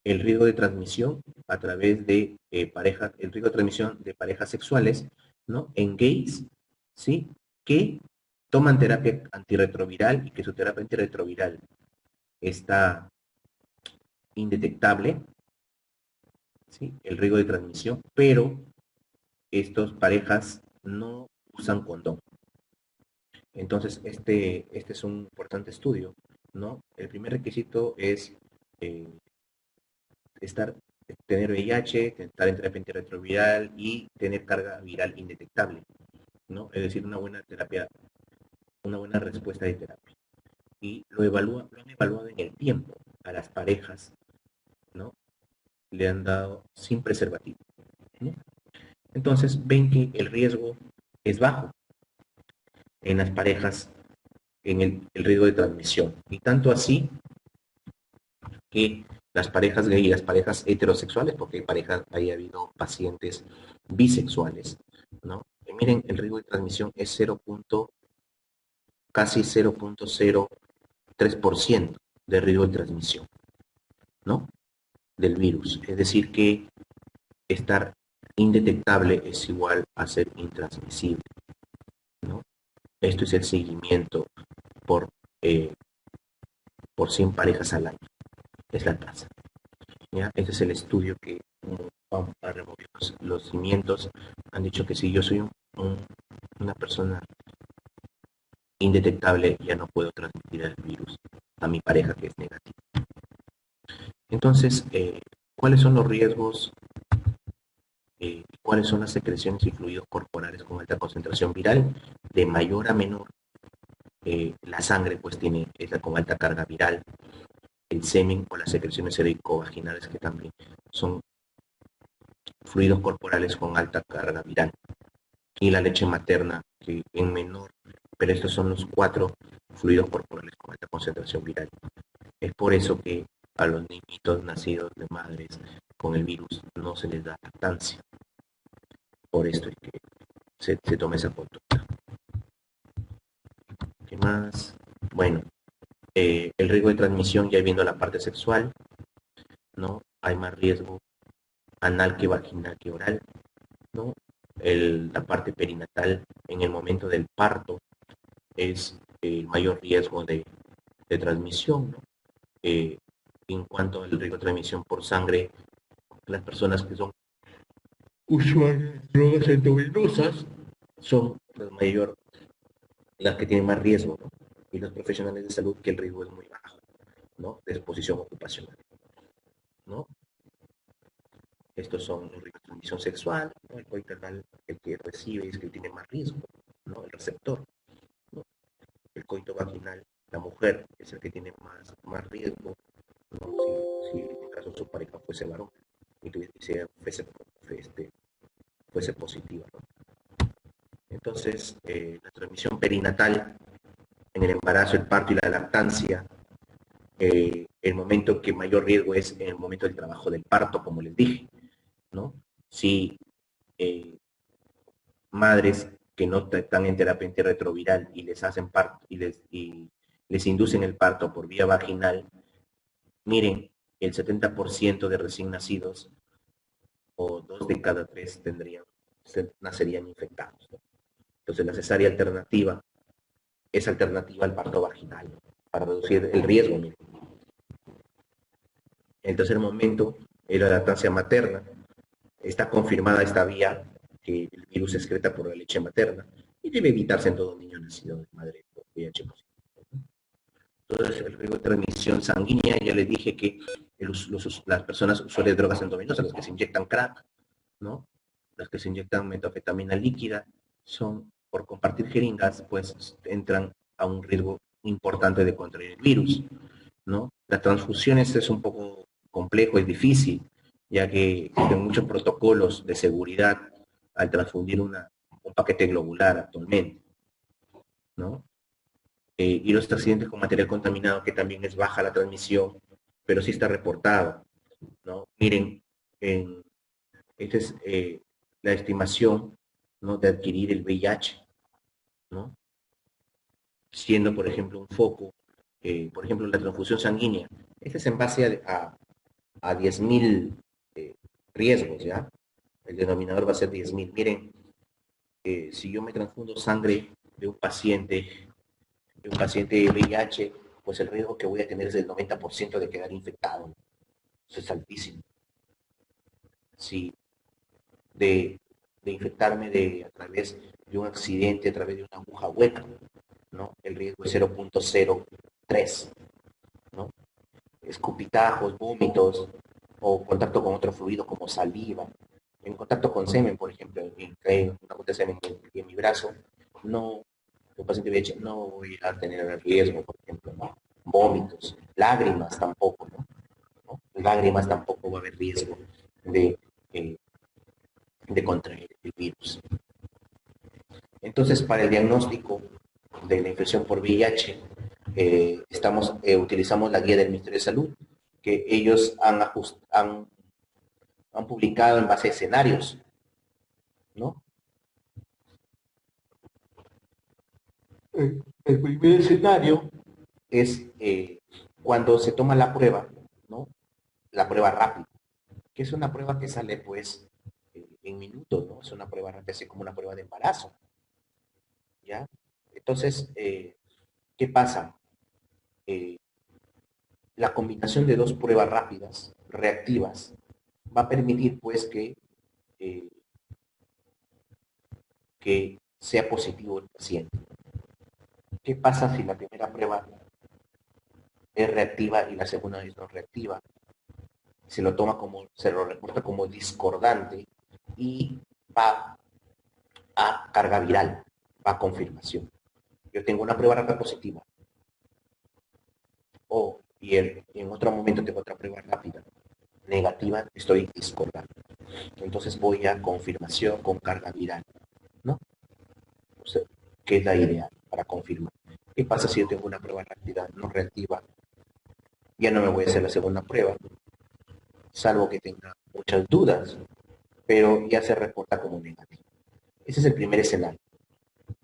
el riesgo de transmisión a través de parejas, el riesgo de transmisión de parejas sexuales, ¿no? En gays, ¿sí? Que toman terapia antirretroviral y que su terapia antirretroviral está indetectable, ¿sí? El riesgo de transmisión, pero estas parejas no usan condón. Entonces, este es un importante estudio, ¿no? El primer requisito es eh, tener VIH, estar en terapia antirretroviral y tener carga viral indetectable, ¿no? Es decir, una buena terapia, una buena respuesta de terapia. Y lo han evaluado en el tiempo a las parejas, ¿no? Le han dado sin preservativo, ¿no? Entonces ven que el riesgo es bajo en las parejas, en el riesgo de transmisión. Y tanto así que las parejas gay y las parejas heterosexuales, porque hay habido pacientes bisexuales, ¿no? Y miren, el riesgo de transmisión es casi 0.03% de riesgo de transmisión, ¿no? Del virus. Es decir, que estar indetectable es igual a ser intransmisible, ¿no? Esto es el seguimiento por, eh, por 100 parejas al año. Es la tasa. ¿ya? Ese es el estudio que vamos a remover los cimientos. Han dicho que si yo soy una persona indetectable, ya no puedo transmitir el virus a mi pareja que es negativa. Entonces, ¿cuáles son los riesgos? ¿Cuáles son las secreciones y fluidos corporales con alta concentración viral? De mayor a menor, la sangre pues es con alta carga viral, el semen o las secreciones cervicovaginales que también son fluidos corporales con alta carga viral, y la leche materna que en menor, pero estos son los 4 fluidos corporales con alta concentración viral. Es por eso que a los niñitos nacidos de madres con el virus no se les da lactancia. Por esto es que se toma esa conducta. ¿Qué más? Bueno, el riesgo de transmisión, ya viendo la parte sexual, ¿no? Hay más riesgo anal que vaginal que oral, ¿no? La parte perinatal en el momento del parto es el mayor riesgo de transmisión, ¿no? En cuanto al riesgo de transmisión por sangre, las personas que son usuarias de drogas endovenosas son las que tienen más riesgo, ¿no? Y los profesionales de salud que el riesgo es muy bajo, ¿no? De exposición ocupacional, ¿no? Estos son los riesgos de transmisión sexual, ¿no? El coito anal, el que recibe es que tiene más riesgo, ¿no? El receptor, ¿no? El coito vaginal, la mujer es el que tiene más riesgo, ¿no? Si en el caso su pareja fuese varón y fuese positiva, ¿no? Entonces, la transmisión perinatal en el embarazo, el parto y la lactancia, el momento que mayor riesgo es en el momento del trabajo del parto, como les dije, ¿no? Si madres que no están en terapia antirretroviral y les hacen parto y les inducen el parto por vía vaginal, miren, el 70% de recién nacidos o 2 de cada 3 nacerían infectados, ¿no? Entonces la cesárea alternativa es alternativa al parto vaginal, ¿no? Para reducir el riesgo. Miren. En el tercer momento, la lactancia materna. Está confirmada esta vía que el virus se excreta por la leche materna y debe evitarse en todo niño nacido de madre con VIH positivo. Entonces, el riesgo de transmisión sanguínea, ya les dije que las personas usuarias de drogas endovenosas, las que se inyectan crack, ¿no? Las que se inyectan metanfetamina líquida, son, por compartir jeringas, pues entran a un riesgo importante de contraer el virus, ¿no? Las transfusiones es un poco complejo, es difícil, ya que existen muchos protocolos de seguridad al transfundir un paquete globular actualmente, ¿no? Y los accidentes con material contaminado, que también es baja la transmisión, pero sí está reportado, ¿no? Miren, esta es la estimación, ¿no? De adquirir el VIH, ¿no? Siendo, por ejemplo, un foco, por ejemplo, la transfusión sanguínea. Este es en base a 10.000 riesgos, ¿ya? El denominador va a ser 10.000. Miren, si yo me transfundo sangre de un paciente VIH, pues el riesgo que voy a tener es del 90% de quedar infectado. Eso es altísimo. Si de, de infectarme a través de un accidente, a través de una aguja hueca, ¿no? El riesgo es 0.03, ¿no? Escupitajos, vómitos o contacto con otro fluido como saliva. En contacto con semen, por ejemplo, una gota de semen en mi brazo, no, un paciente VIH no voy a tener riesgo, por ejemplo, ¿no? Vómitos, lágrimas tampoco, ¿no? ¿No? Lágrimas tampoco va a haber riesgo de, eh, de contraer el virus. Entonces, para el diagnóstico de la infección por VIH, utilizamos la guía del Ministerio de Salud, que ellos han publicado en base a escenarios, ¿no? El primer escenario es cuando se toma la prueba, ¿no? La prueba rápida, que es una prueba que sale, pues, en minutos, ¿no? Es una prueba rápida, así como una prueba de embarazo, ¿ya? Entonces, ¿qué pasa? Eh, la combinación de dos pruebas rápidas, reactivas, va a permitir pues eh, que sea positivo el paciente. ¿Qué pasa si la primera prueba es reactiva y la segunda es no reactiva? Se lo reporta como discordante y va a carga viral, va a confirmación. Yo tengo una prueba rápida positiva en otro momento tengo otra prueba rápida negativa, estoy discordante. Entonces voy a confirmación con carga viral, ¿no? O sea, ¿qué es la idea para confirmar? ¿Qué pasa si yo tengo una prueba rápida no reactiva? Ya no me voy a hacer la segunda prueba, salvo que tenga muchas dudas, pero ya se reporta como negativo. Ese es el primer escenario.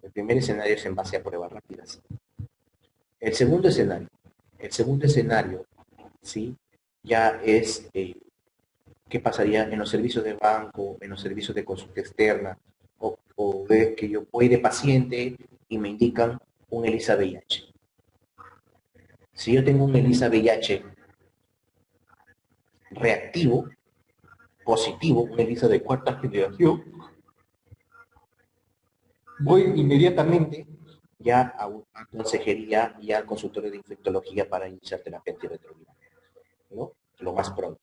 El primer escenario es en base a pruebas rápidas. El segundo escenario, ¿sí? Ya es qué pasaría en los servicios de banco, en los servicios de consulta externa, o de que yo voy de paciente y me indican un ELISA VIH. Si yo tengo un ELISA VIH reactivo, positivo, un ELISA de cuarta generación, voy inmediatamente ya a consejería y al consultorio de infectología para iniciar terapia antirretroviral, ¿no? Lo más pronto.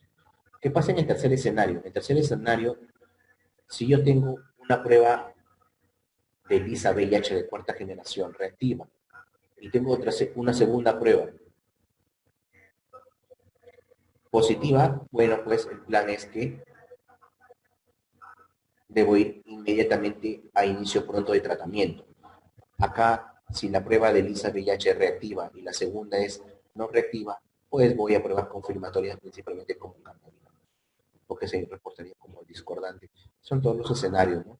¿Qué pasa en el tercer escenario? En el tercer escenario, si yo tengo una prueba de ELISA VIH de cuarta generación reactiva y tengo una segunda prueba positiva, bueno, pues el plan es que debo ir inmediatamente a inicio pronto de tratamiento. Acá, si la prueba de ELISA VIH es reactiva y la segunda es no reactiva, pues voy a pruebas confirmatorias principalmente como cannabina, porque se reportaría como discordante. Son todos los escenarios, ¿no?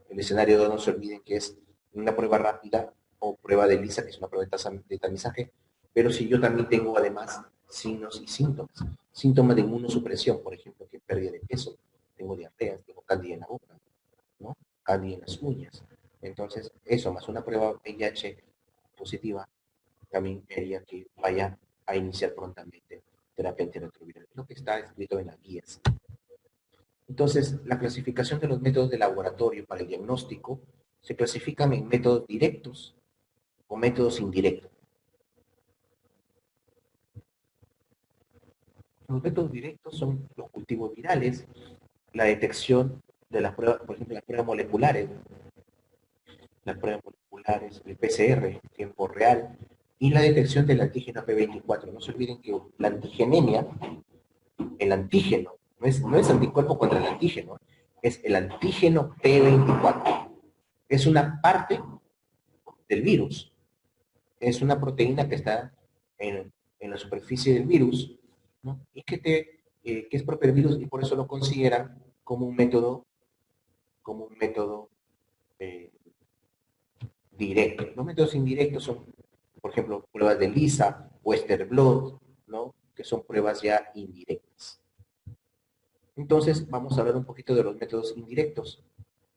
El escenario 2 no se olviden que es una prueba rápida o prueba de ELISA, que es una prueba de tamizaje, pero si yo también tengo además signos y síntomas de inmunosupresión, por ejemplo, que pérdida de peso, tengo diarrea, tengo cándida en la boca, ¿no? Cándida en las uñas. Entonces, eso más una prueba VIH positiva también haría que vaya a iniciar prontamente terapia antirretroviral, lo que está escrito en las guías. Entonces, la clasificación de los métodos de laboratorio para el diagnóstico se clasifican en métodos directos o métodos indirectos. Los métodos directos son los cultivos virales, la detección de las pruebas, por ejemplo, las pruebas moleculares, el PCR en tiempo real, y la detección del antígeno P24. No se olviden que la antigenemia, el antígeno, no es anticuerpo contra el antígeno, es el antígeno P24. Es una parte del virus. Es una proteína que está en la superficie del virus, ¿no? Y que es propio del virus y por eso lo consideran como un método eh, directo. Los métodos indirectos son, por ejemplo, pruebas de ELISA, Western Blot, ¿no? Que son pruebas ya indirectas. Entonces, vamos a hablar un poquito de los métodos indirectos.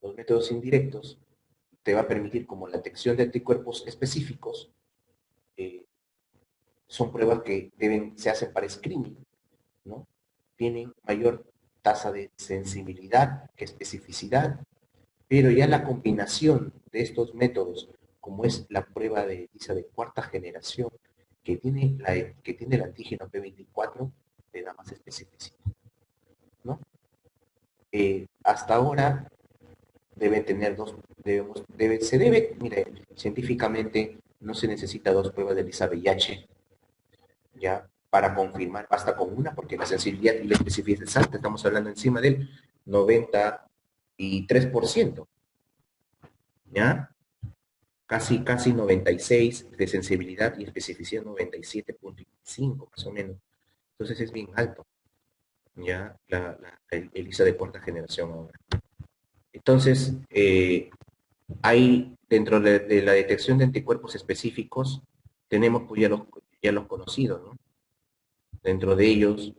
Los métodos indirectos te va a permitir como la detección de anticuerpos específicos, eh, son pruebas que se hacen para screening, ¿no? Tienen mayor tasa de sensibilidad que especificidad, pero ya la combinación de estos métodos, como es la prueba de ELISA de cuarta generación, que tiene el antígeno P24, le da más especificidad, ¿no? Hasta ahora deben tener mire, científicamente no se necesita dos pruebas de ELISA VIH, ya, para confirmar, basta con una, porque la sensibilidad y la especificidad es alta, estamos hablando encima del 93%, ¿ya? Casi 96 de sensibilidad y especificidad 97.5 más o menos. Entonces es bien alto, ya, el ELISA de cuarta generación ahora. Entonces, hay dentro de la detección de anticuerpos específicos, tenemos pues ya los conocidos, ¿no? Dentro de ellos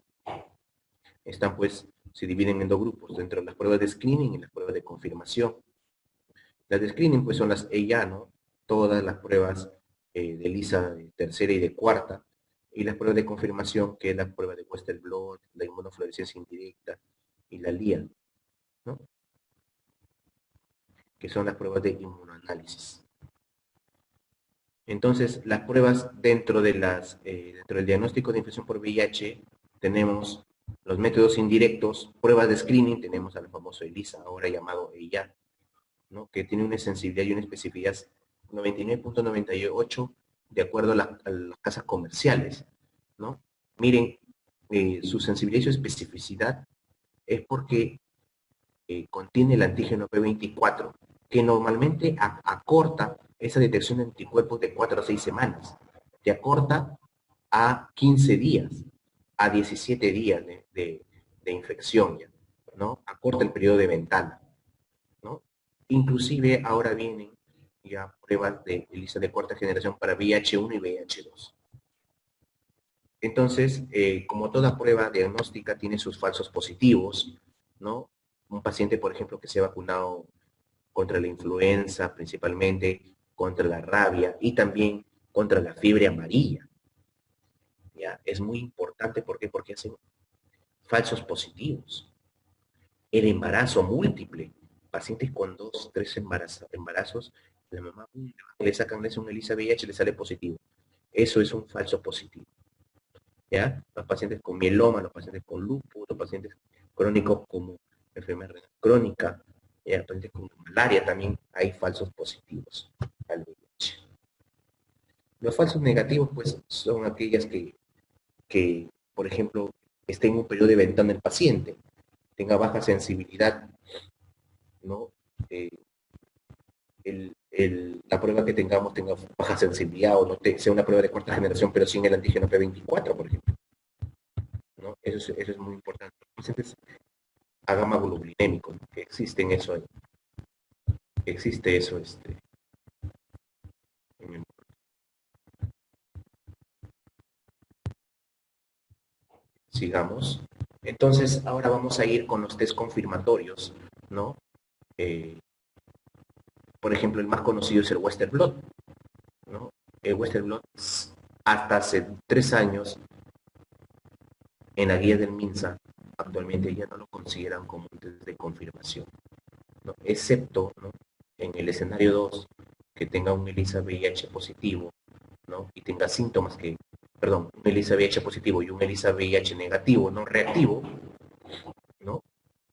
están pues, se dividen en dos grupos, dentro de las pruebas de screening y las pruebas de confirmación. Las de screening pues son las EIA, ¿no? Todas las pruebas de ELISA de tercera y de cuarta, Y las pruebas de confirmación, que es la prueba de Western blot, la inmunofluorescencia indirecta y la LIA, ¿no? Que son las pruebas de inmunoanálisis. Entonces, las pruebas dentro del diagnóstico de infección por VIH, tenemos los métodos indirectos, pruebas de screening, tenemos al famoso ELISA, ahora llamado EIA, ¿no? Que tiene una sensibilidad y una especificidad 99.98 de acuerdo a las casas comerciales, ¿no? Miren, su sensibilidad y su especificidad es porque contiene el antígeno P24, que normalmente acorta esa detección de anticuerpos de 4 a 6 semanas, te acorta a 15 días, a 17 días de infección, ya, ¿no? Acorta el periodo de ventana, ¿no? Inclusive ahora vienen ya pruebas de ELISA de cuarta generación para VIH1 y VIH2. Entonces, como toda prueba diagnóstica tiene sus falsos positivos, ¿no? Un paciente, por ejemplo, que se ha vacunado contra la influenza, principalmente contra la rabia y también contra la fiebre amarilla. ¿Ya? Es muy importante, ¿por qué? Porque hacen falsos positivos. El embarazo múltiple, pacientes con 2, 3 embarazos, la mamá le sacan un ELISA VIH, le sale positivo. Eso es un falso positivo. ¿Ya? Los pacientes con mieloma, los pacientes con lupus, los pacientes crónicos como enfermedad renal crónica, ¿ya? Pacientes con malaria también hay falsos positivos al VIH. Los falsos negativos, pues, son aquellas que por ejemplo, esté en un periodo de ventana el paciente, tenga baja sensibilidad, ¿no? Eh, la prueba que tengamos tenga baja sensibilidad o no sea una prueba de cuarta generación, pero sin el antígeno P24, por ejemplo. ¿No? Eso es muy importante. Los pacientes a gamma globulinémico, ¿no? Que existen eso ahí. Existe eso en el... Sigamos. Entonces, ahora vamos a ir con los test confirmatorios, ¿no? Por ejemplo, el más conocido es el Western blot, ¿no? El Western blot, hasta hace 3 años, en la guía del MINSA, actualmente ya no lo consideran como un test de confirmación, ¿no? Excepto, ¿no? En el escenario 2, que tenga un ELISA VIH positivo, ¿no? Y tenga síntomas un ELISA VIH positivo y un ELISA VIH negativo, no reactivo, ¿no?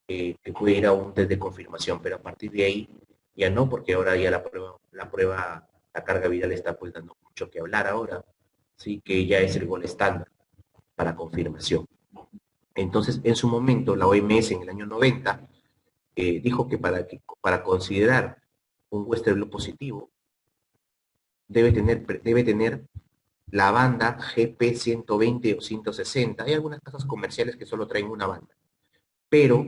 Que puede ir a un test de confirmación, pero a partir de ahí ya no, porque ahora ya la carga viral está pues dando mucho que hablar ahora, sí, que ya es el gol estándar para confirmación. Entonces, en su momento, la OMS en el año 90 dijo que para considerar un Western blot positivo debe tener la banda GP120 o 160. Hay algunas casas comerciales que solo traen una banda. Pero,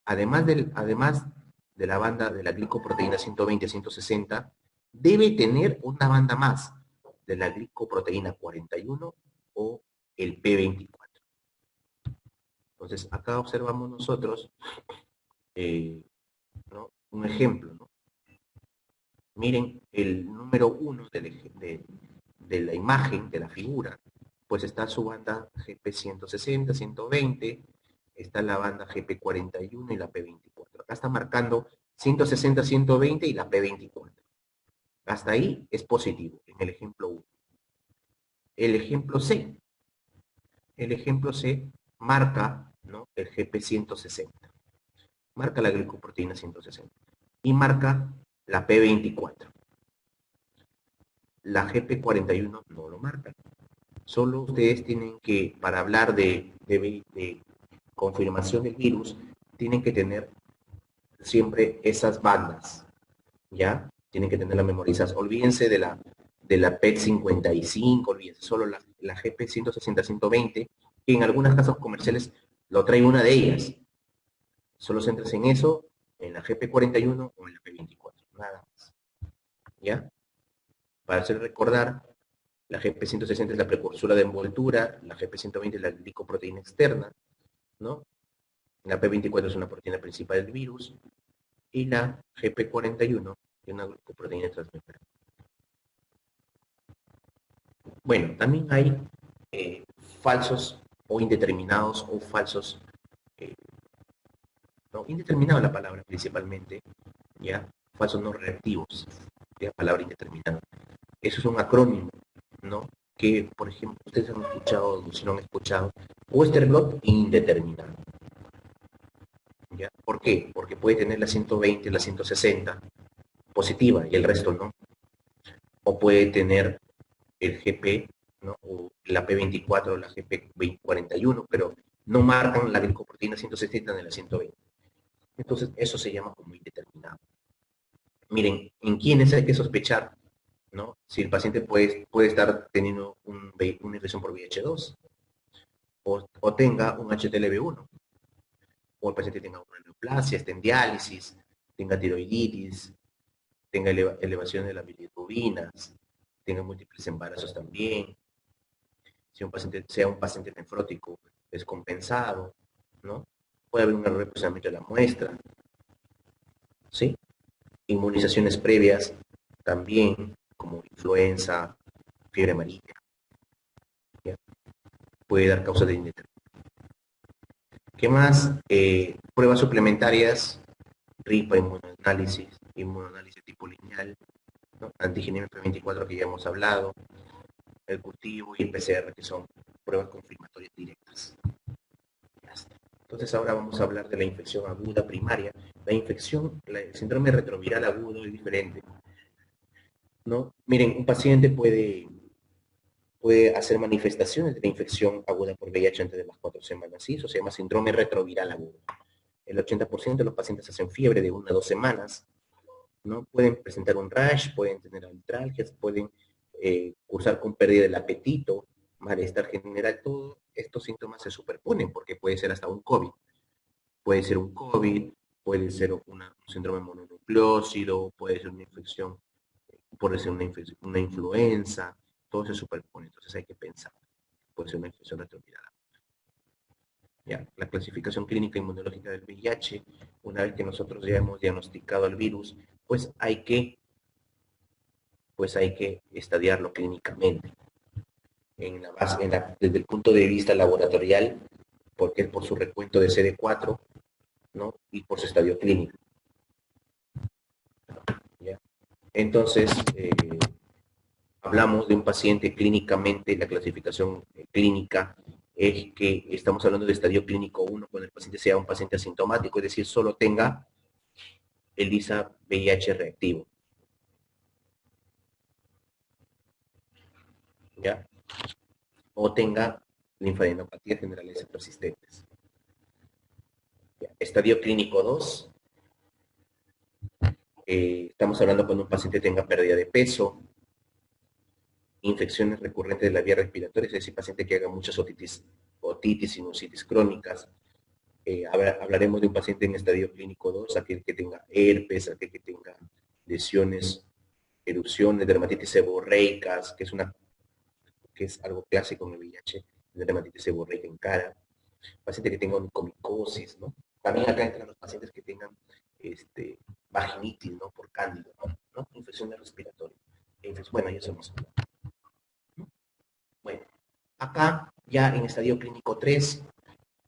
además de la banda de la glicoproteína 120-160, debe tener una banda más de la glicoproteína 41 o el P24. Entonces, acá observamos nosotros ¿no? Un ejemplo, ¿no? Miren el número 1 de la imagen, de la figura, pues está su banda GP160, 120, está la banda GP41 y la P24. Acá está marcando 160, 120 y la P24. Hasta ahí es positivo, en el ejemplo 1. El ejemplo C. El ejemplo C marca, ¿no? El GP160. Marca la glicoproteína 160. Y marca la P24. La GP41 no lo marca. Solo ustedes tienen que, para hablar de confirmación del virus, tienen que tener siempre esas bandas, ¿ya? Tienen que tenerlas memorizadas. Olvídense de la PET55, olvídense solo la GP160-120, que en algunas casas comerciales lo trae una de ellas. Solo centres en eso, en la GP41 o en la P24, nada más, ¿ya? Para hacer recordar, la GP160 es la precursora de envoltura, la GP120 es la glicoproteína externa, ¿no? La P24 es una proteína principal del virus y la GP41 es una glicoproteína transmembrana. Bueno, también hay falsos o indeterminados o falsos, eh, no, indeterminado la palabra principalmente, ya, falsos no reactivos, la palabra indeterminada. Eso es un acrónimo, ¿no? Que, por ejemplo, ustedes han escuchado, si no han escuchado, Westerblot indeterminado. ¿Ya? ¿Por qué? Porque puede tener la 120, la 160 positiva y el resto no. O puede tener el GP, ¿no? O la P24 o la GP41, pero no marcan la glicoproteína 160 en la 120. Entonces, eso se llama como indeterminado. Miren, ¿en quiénes hay que sospechar? ¿No? Si el paciente puede estar teniendo una infección por VIH-2 o tenga un HTLV-1, o el paciente tenga una neoplasia, esté en diálisis, tenga tiroiditis, tenga elevación de las bilirrubinas, tenga múltiples embarazos también, si un paciente sea un paciente nefrótico descompensado, ¿no? Puede haber un error de procesamiento de la muestra, ¿sí? Inmunizaciones previas también, como influenza, fiebre amarilla, ¿ya? Puede dar causa de indeterminación. ¿Qué más? Pruebas suplementarias, RIPA, inmunoanálisis tipo lineal, ¿no? Antígeno MP24 que ya hemos hablado, el cultivo y el PCR, que son pruebas confirmatorias directas. Entonces ahora vamos a hablar de la infección aguda primaria. El síndrome retroviral agudo es diferente, ¿no? Miren, un paciente puede hacer manifestaciones de la infección aguda por VIH antes de las 4 semanas, ¿sí? Eso se llama síndrome retroviral agudo. El 80% de los pacientes hacen fiebre de 1 a 2 semanas, ¿no? Pueden presentar un rash, pueden tener artralgias, pueden cursar con pérdida del apetito, malestar general. Todos estos síntomas se superponen porque puede ser hasta un COVID. Puede ser un COVID, puede ser un síndrome mononucleósido, puede ser una infección, puede ser una influenza, todo se superpone. Entonces hay que pensar. Puede ser una infección retroviral. Ya, la clasificación clínica inmunológica del VIH, una vez que nosotros ya hemos diagnosticado el virus, pues hay que estadiarlo clínicamente. Desde el punto de vista laboratorial, porque es por su recuento de CD4, ¿no? Y por su estadio clínico. ¿Ya? Entonces, hablamos de un paciente clínicamente, la clasificación clínica es que estamos hablando de estadio clínico 1 cuando el paciente sea un paciente asintomático, es decir, solo tenga ELISA VIH reactivo. ¿Ya? O tenga linfadenopatías generales persistentes. ¿Ya? Estadio clínico 2, estamos hablando cuando un paciente tenga pérdida de peso, infecciones recurrentes de la vía respiratoria, es decir, paciente que haga muchas otitis, sinusitis crónicas. Hablaremos de un paciente en estadio clínico 2, aquel que tenga herpes, aquel que tenga lesiones, erupciones, dermatitis seborreicas, que es algo clásico en el VIH, dermatitis seborreica en cara, paciente que tenga onicomicosis, ¿no? También acá entran los pacientes que tengan vaginitis, ¿no? Por cándida, ¿no? Infecciones respiratorias. Bueno, ya somos hablado. ¿No? Bueno, acá ya en estadio clínico 3,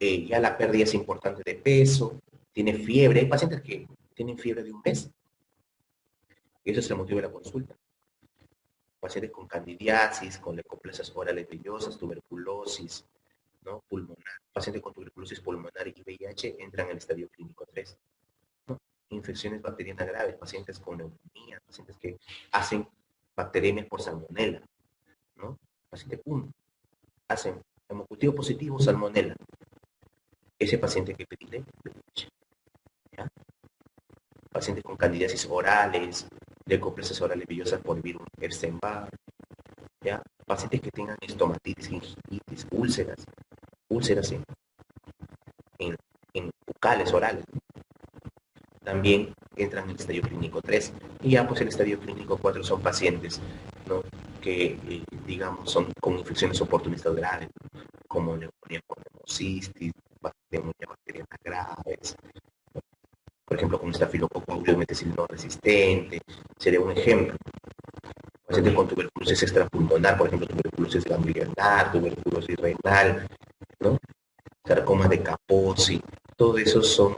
ya la pérdida es importante de peso, tiene fiebre. Hay pacientes que tienen fiebre de un mes. Y eso es el motivo de la consulta. Pacientes con candidiasis, con leucoplasias orales vellosas, tuberculosis, ¿no? Pulmonar. Pacientes con tuberculosis pulmonar y VIH entran en el estadio clínico 3. ¿No? Infecciones bacterianas graves, pacientes con neumonía, pacientes que hacen bacteremias por salmonela, ¿no? Paciente 1, hacen hemocultivo positivo, salmonela. Ese paciente que pedirle, ¿ya? Pacientes con candidiasis orales, leucoplasias orales vellosas por virus Epstein-Barr, ¿ya? Pacientes que tengan estomatitis, gingivitis, úlceras en bucales orales, también entran en el estadio clínico 3. Y ya pues el estadio clínico 4 son pacientes, ¿no? Que, digamos, son con infecciones oportunistas graves, como neumonía por hemosistis, bacterias graves, por ejemplo, con estafilococo aureus meticilino resistente, sería un ejemplo. Pacientes con tuberculosis tuberculosis extrapulmonar, por ejemplo, tuberculosis ganglionar, tuberculosis renal, ¿no? Sarcoma de Kaposi, todo eso son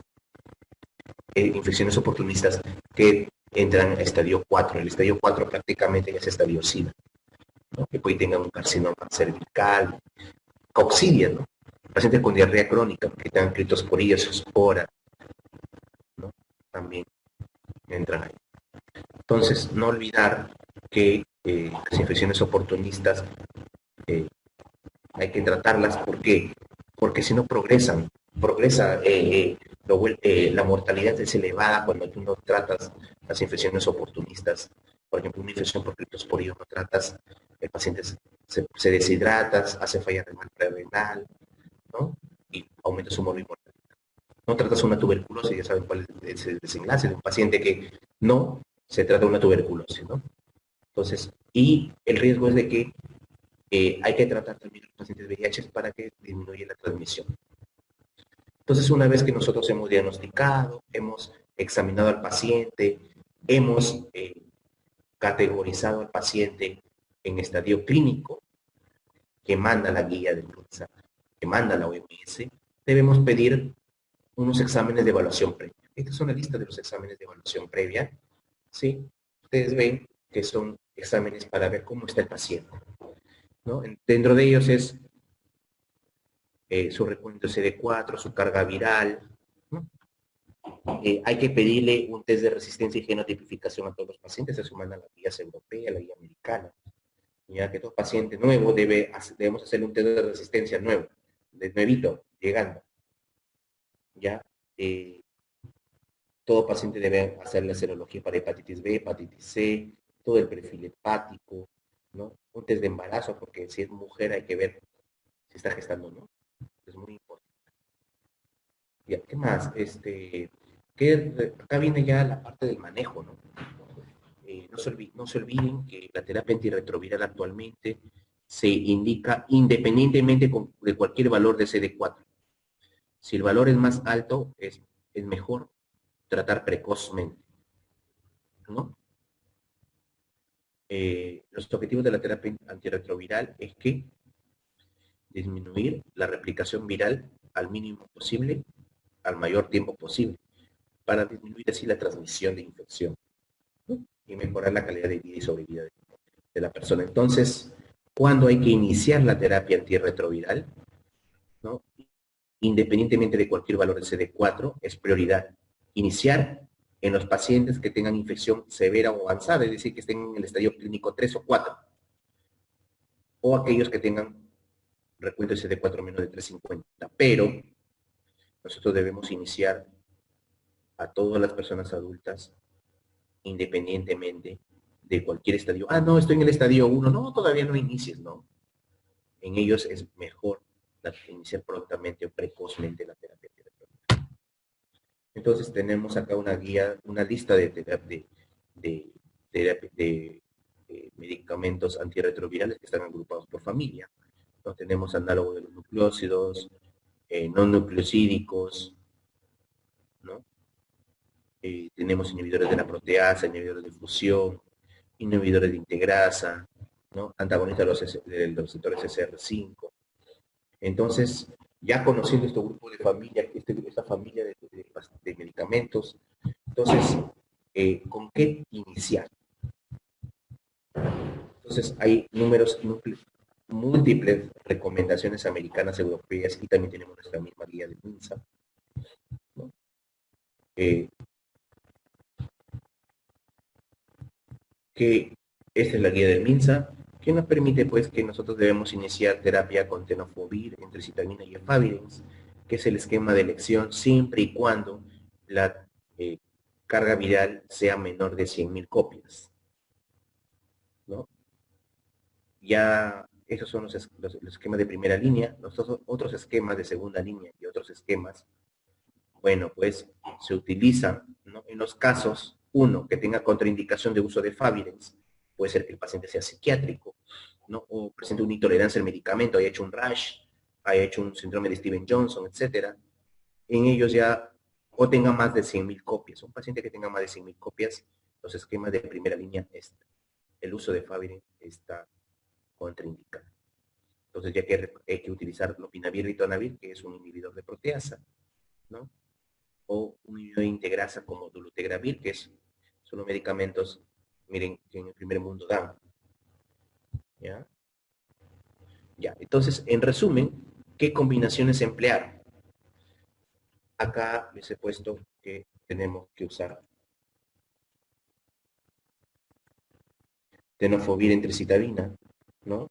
infecciones oportunistas que entran a estadio 4. El estadio 4 prácticamente ya es estadio SIDA, ¿no? Que puede tener un carcinoma cervical, coxidia, ¿no? Pacientes con diarrea crónica, que tengan criptosporías, espora, ¿no? También entran ahí. Entonces, no olvidar que las infecciones oportunistas hay que tratarlas. ¿Por qué? Porque si no progresa la mortalidad es elevada cuando tú no tratas las infecciones oportunistas. Por ejemplo, una infección por criptosporio no tratas, el paciente se deshidrata, hace falla renal prerenal, ¿no? Y aumenta su mortalidad. No tratas una tuberculosis, ya saben cuál es el desenlace de un paciente que no se trata una tuberculosis, ¿no? Entonces, y el riesgo es de que hay que tratar también a los pacientes VIH para que disminuya la transmisión. Entonces, una vez que nosotros hemos diagnosticado, hemos examinado al paciente, hemos categorizado al paciente en estadio clínico, que manda la guía de MINSA, que manda la OMS, debemos pedir unos exámenes de evaluación previa. Esta es una lista de los exámenes de evaluación previa, ¿sí? Ustedes ven que son exámenes para ver cómo está el paciente, ¿no? Dentro de ellos es su recuento CD4, su carga viral, ¿no? Hay que pedirle un test de resistencia y genotipificación a todos los pacientes, eso manda la guía europea, la guía americana. Ya que todo paciente nuevo debemos hacerle un test de resistencia nuevo, de nuevito, llegando. Ya, todo paciente debe hacer la serología para hepatitis B, hepatitis C, todo el perfil hepático, ¿no? Un test de embarazo, porque si es mujer hay que ver si está gestando o no. Es muy importante. Ya, ¿qué más? Acá viene ya la parte del manejo, ¿no? No se olviden que la terapia antirretroviral actualmente se indica independientemente de cualquier valor de CD4. Si el valor es más alto, es mejor tratar precozmente, ¿no? Los objetivos de la terapia antirretroviral es que disminuir la replicación viral al mínimo posible, al mayor tiempo posible, para disminuir así la transmisión de infección, ¿no? Y mejorar la calidad de vida y sobrevida de la persona. Entonces, ¿cuándo hay que iniciar la terapia antirretroviral? ¿No? Independientemente de cualquier valor de CD4, es prioridad iniciar en los pacientes que tengan infección severa o avanzada, es decir, que estén en el estadio clínico 3 o 4, o aquellos que tengan recuento de CD4 menos de 350. Pero nosotros debemos iniciar a todas las personas adultas independientemente de cualquier estadio. Ah, no, estoy en el estadio 1. No, todavía no inicies, ¿no? En ellos es mejor iniciar prontamente o precozmente la terapia. Entonces tenemos acá una guía, una lista de medicamentos antirretrovirales que están agrupados por familia. Entonces, tenemos análogo de los nucleócidos, no nucleosídicos, ¿no? Tenemos inhibidores de la proteasa, inhibidores de fusión, inhibidores de integrasa, ¿no? Antagonistas de los receptores SR5. Entonces, ya conociendo este grupo de familia, esta familia de medicamentos, entonces, ¿con qué iniciar? Entonces, hay múltiples recomendaciones americanas, europeas, y también tenemos nuestra misma guía de MINSA, ¿no? Que esta es la guía de MINSA, que nos permite pues que nosotros debemos iniciar terapia con tenofovir, entrecitlamina y efavirenz, que es el esquema de elección siempre y cuando la carga viral sea menor de 100.000 copias, ¿no? Ya esos son los esquemas de primera línea. Los otros esquemas de segunda línea y otros esquemas, bueno, pues se utilizan, ¿no? En los casos, uno, que tenga contraindicación de uso de efavirenz, puede ser que el paciente sea psiquiátrico, ¿no? O presente una intolerancia al medicamento, haya hecho un rash, haya hecho un síndrome de Steven Johnson, etcétera. En ellos ya, o tenga más de 100.000 copias. Un paciente que tenga más de 100.000 copias, los esquemas de primera línea es el uso de Favirenz está contraindicado. Entonces ya que hay que utilizar lopinavir, ritonavir, que es un inhibidor de proteasa, ¿no? O un inhibidor de integrasa como dolutegravir, que son los medicamentos, miren, que en el primer mundo dan. ¿Ya? Ya, entonces, en resumen, ¿qué combinaciones emplear? Acá les he puesto que tenemos que usar tenofovir en tricitabina, ¿no?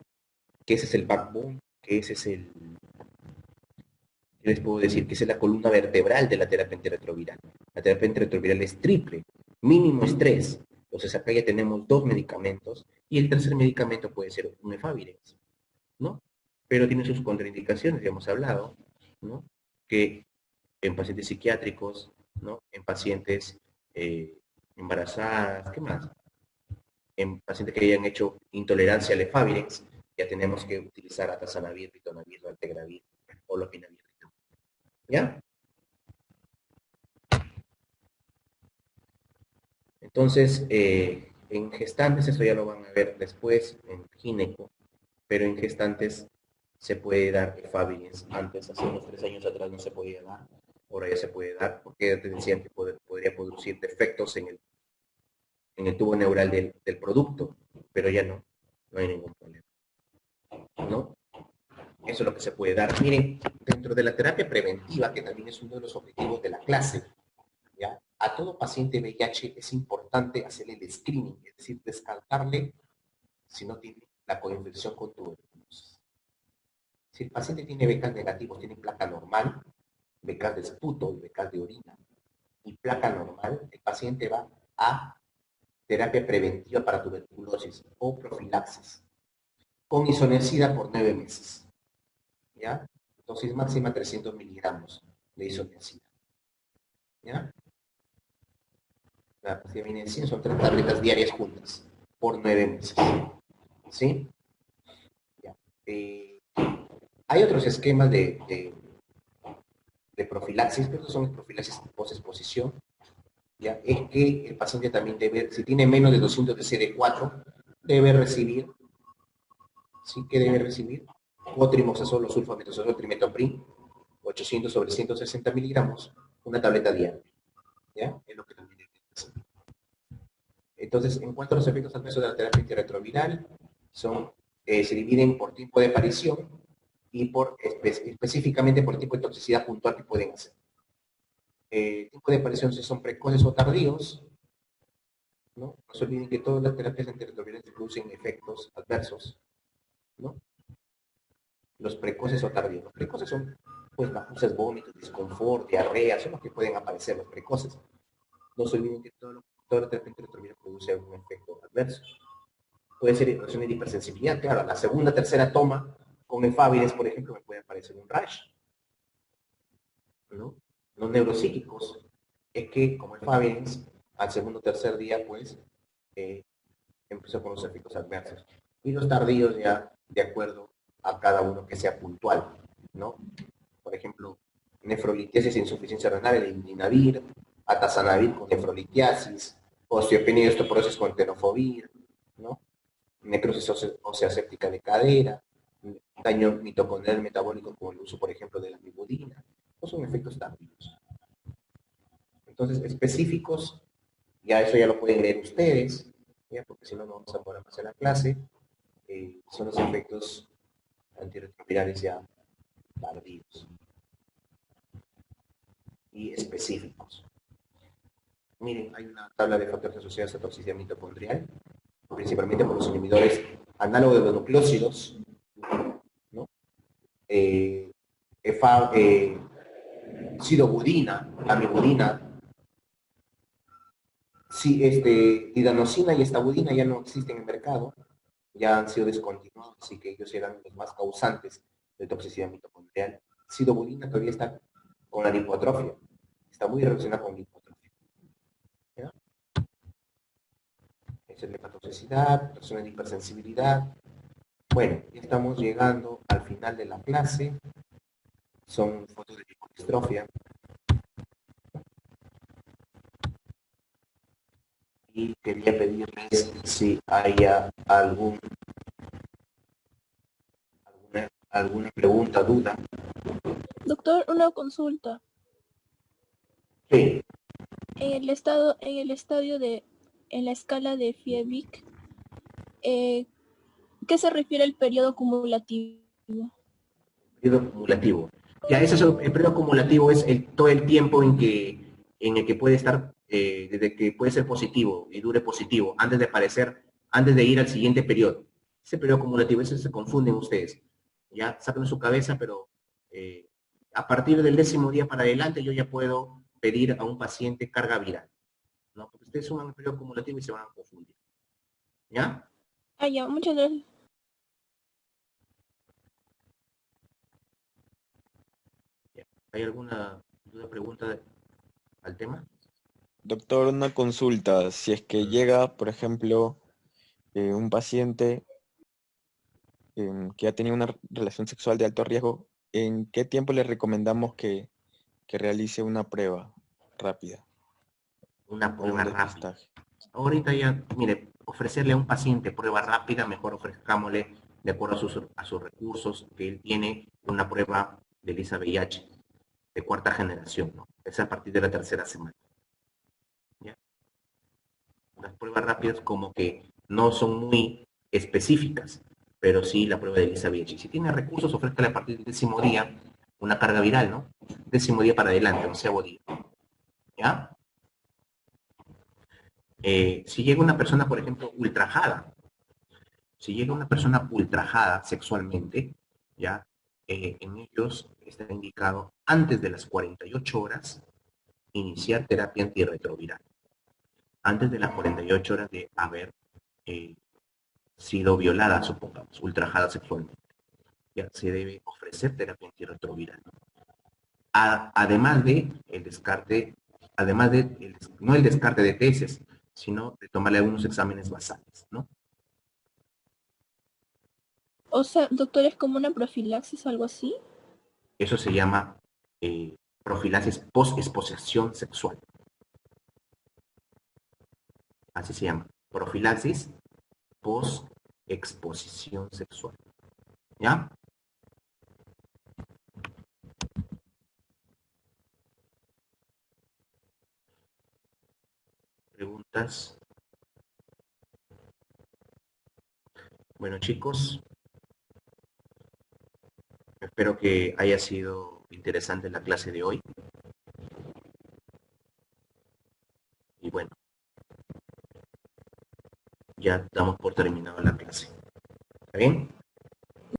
Que ese es el backbone, que ese es el, ¿qué les puedo decir? Que esa es la columna vertebral de la terapia antirretroviral. La terapia antirretroviral es triple, mínimo es 3. Entonces acá ya tenemos 2 medicamentos y el tercer medicamento puede ser un efavirenz, ¿no? Pero tiene sus contraindicaciones, ya hemos hablado, ¿no? Que en pacientes psiquiátricos, ¿no? En pacientes embarazadas, ¿qué más? En pacientes que hayan hecho intolerancia al efavirenz, ya tenemos que utilizar atazanavir, ritonavir, valtegravir o lopinavir. ¿Ya? Entonces, en gestantes, eso ya lo van a ver después, en gineco, pero en gestantes se puede dar efavirenz. Antes, hace unos 3 años atrás, no se podía dar, ahora ya se puede dar, porque te decían que podría producir defectos en el tubo neural del producto, pero ya no hay ningún problema, ¿no? Eso es lo que se puede dar. Miren, dentro de la terapia preventiva, que también es uno de los objetivos de la clase, ¿ya? A todo paciente VIH es importante hacerle el screening, es decir, descartarle si no tiene la coinfección con tuberculosis. Si el paciente tiene BK negativos, tiene placa normal, BK de esputo y BK de orina, y placa normal, el paciente va a terapia preventiva para tuberculosis o profilaxis, con isoniazida por 9 meses. ¿Ya? Dosis máxima 300 miligramos de isoniazida. ¿Ya? La pastilla viene en 100, son 3 tabletas diarias juntas por 9 meses. ¿Sí? Ya. Hay otros esquemas de profilaxis, pero son profilaxis post-exposición. ¿Ya? Es que el paciente también debe, si tiene menos de 200 de CD4, debe recibir, ¿sí? Que debe recibir cotrimoxazol o sulfametazol trimetoprim, 800 sobre 160 miligramos, una tableta diaria. ¿Ya? Es lo que también debe hacer. Entonces, en cuanto a los efectos adversos de la terapia antirretroviral, se dividen por tipo de aparición y específicamente por tipo de toxicidad puntual que pueden hacer. Tipo de aparición si son precoces o tardíos, ¿no? No se olviden que todas las terapias antirretrovirales producen efectos adversos, ¿no? Los precoces o tardíos. Los precoces son, pues, náuseas, vómitos, desconfort, diarrea, son los que pueden aparecer, los precoces. No se olviden que toda la terapia antirretroviral produce algún efecto adverso. Puede ser irritación de hipersensibilidad, claro, la segunda, tercera toma con efavirenz, por ejemplo, me puede aparecer un rash, ¿no? Los neuropsíquicos es que, como efavirenz, al segundo o tercer día, pues, empezó con los efectos adversos. Y los tardíos ya, de acuerdo a cada uno que sea puntual, ¿no? Por ejemplo, nefrolitiasis e insuficiencia renal, el indinavir, atazanavir con nefrolitiasis, osteopenia y osteoporosis con tenofovir, ¿no? Necrosis ósea séptica de cadera, daño mitocondrial metabólico como el uso, por ejemplo, de la amibudina. No son efectos tardíos. Entonces, específicos, ya eso ya lo pueden leer ustedes, ¿ya? Porque si no, no vamos a poder pasar la clase. Son los efectos antirretrovirales ya tardíos y específicos. Miren, hay una tabla de factores asociados a toxicidad mitocondrial, principalmente por los inhibidores análogos de los nucleósidos, ¿no? Sidobudina, amibudina, idanosina y estabudina ya no existen en el mercado, ya han sido descontinuados, así que ellos eran los más causantes de toxicidad mitocondrial. Sidobudina todavía está con la lipoatrofia, está muy relacionada con la lipoatrofia. ¿Ya? Esa es la hepatotoxicidad, personas de hipersensibilidad. Bueno, ya estamos llegando al final de la clase. Son fotos de lipodistrofia. y quería pedirles si haya alguna pregunta, duda. Doctor, una consulta. Sí, En la escala de Fiebig, ¿qué se refiere al periodo acumulativo? periodo acumulativo. Ya, ese es el periodo acumulativo, es todo el tiempo en el que puede estar, desde que puede ser positivo y dure positivo, antes de ir al siguiente periodo. Ese periodo acumulativo, ese se confunden ustedes. Ya, sacan su cabeza, pero a partir del 10.º día para adelante yo ya puedo pedir a un paciente carga viral, ¿no? Porque ustedes suman el periodo acumulativo y se van a confundir. ¿Ya? Ah, ya, muchas gracias. Ya. ¿Hay alguna duda, pregunta al tema? Doctor, una consulta. Si es que llega, por ejemplo, un paciente que ha tenido una relación sexual de alto riesgo, ¿en qué tiempo le recomendamos que realice una prueba rápida Una o un prueba rápida. despistaje? Ahorita ya, mire, ofrecerle a un paciente prueba rápida, mejor ofrezcámosle, de acuerdo a sus recursos, que él tiene una prueba de Lisa VIH de cuarta generación, ¿no? Es a partir de la tercera semana. ¿Ya? Las pruebas rápidas como que no son muy específicas, pero sí la prueba de Lisa VIH. Si tiene recursos, ofrézcale a partir del 10.º día una carga viral, ¿no? 10.º día para adelante, 11.º día. ¿Ya? Si llega una persona, por ejemplo, ultrajada, si llega una persona ultrajada sexualmente, ya en ellos está indicado antes de las 48 horas iniciar terapia antirretroviral. Antes de las 48 horas de haber eh, sido violada, supongamos, ultrajada sexualmente, ya se debe ofrecer terapia antirretroviral. Además de el descarte, además de, no el descarte de tesis, sino de tomarle algunos exámenes basales, ¿no? O sea, doctor, ¿es como una profilaxis o algo así? Eso se llama profilaxis post-exposición sexual. Así se llama. Profilaxis post-exposición sexual. ¿Ya? ¿Preguntas? Bueno, chicos, espero que haya sido interesante la clase de hoy. Y bueno, ya damos por terminado la clase. ¿Está bien?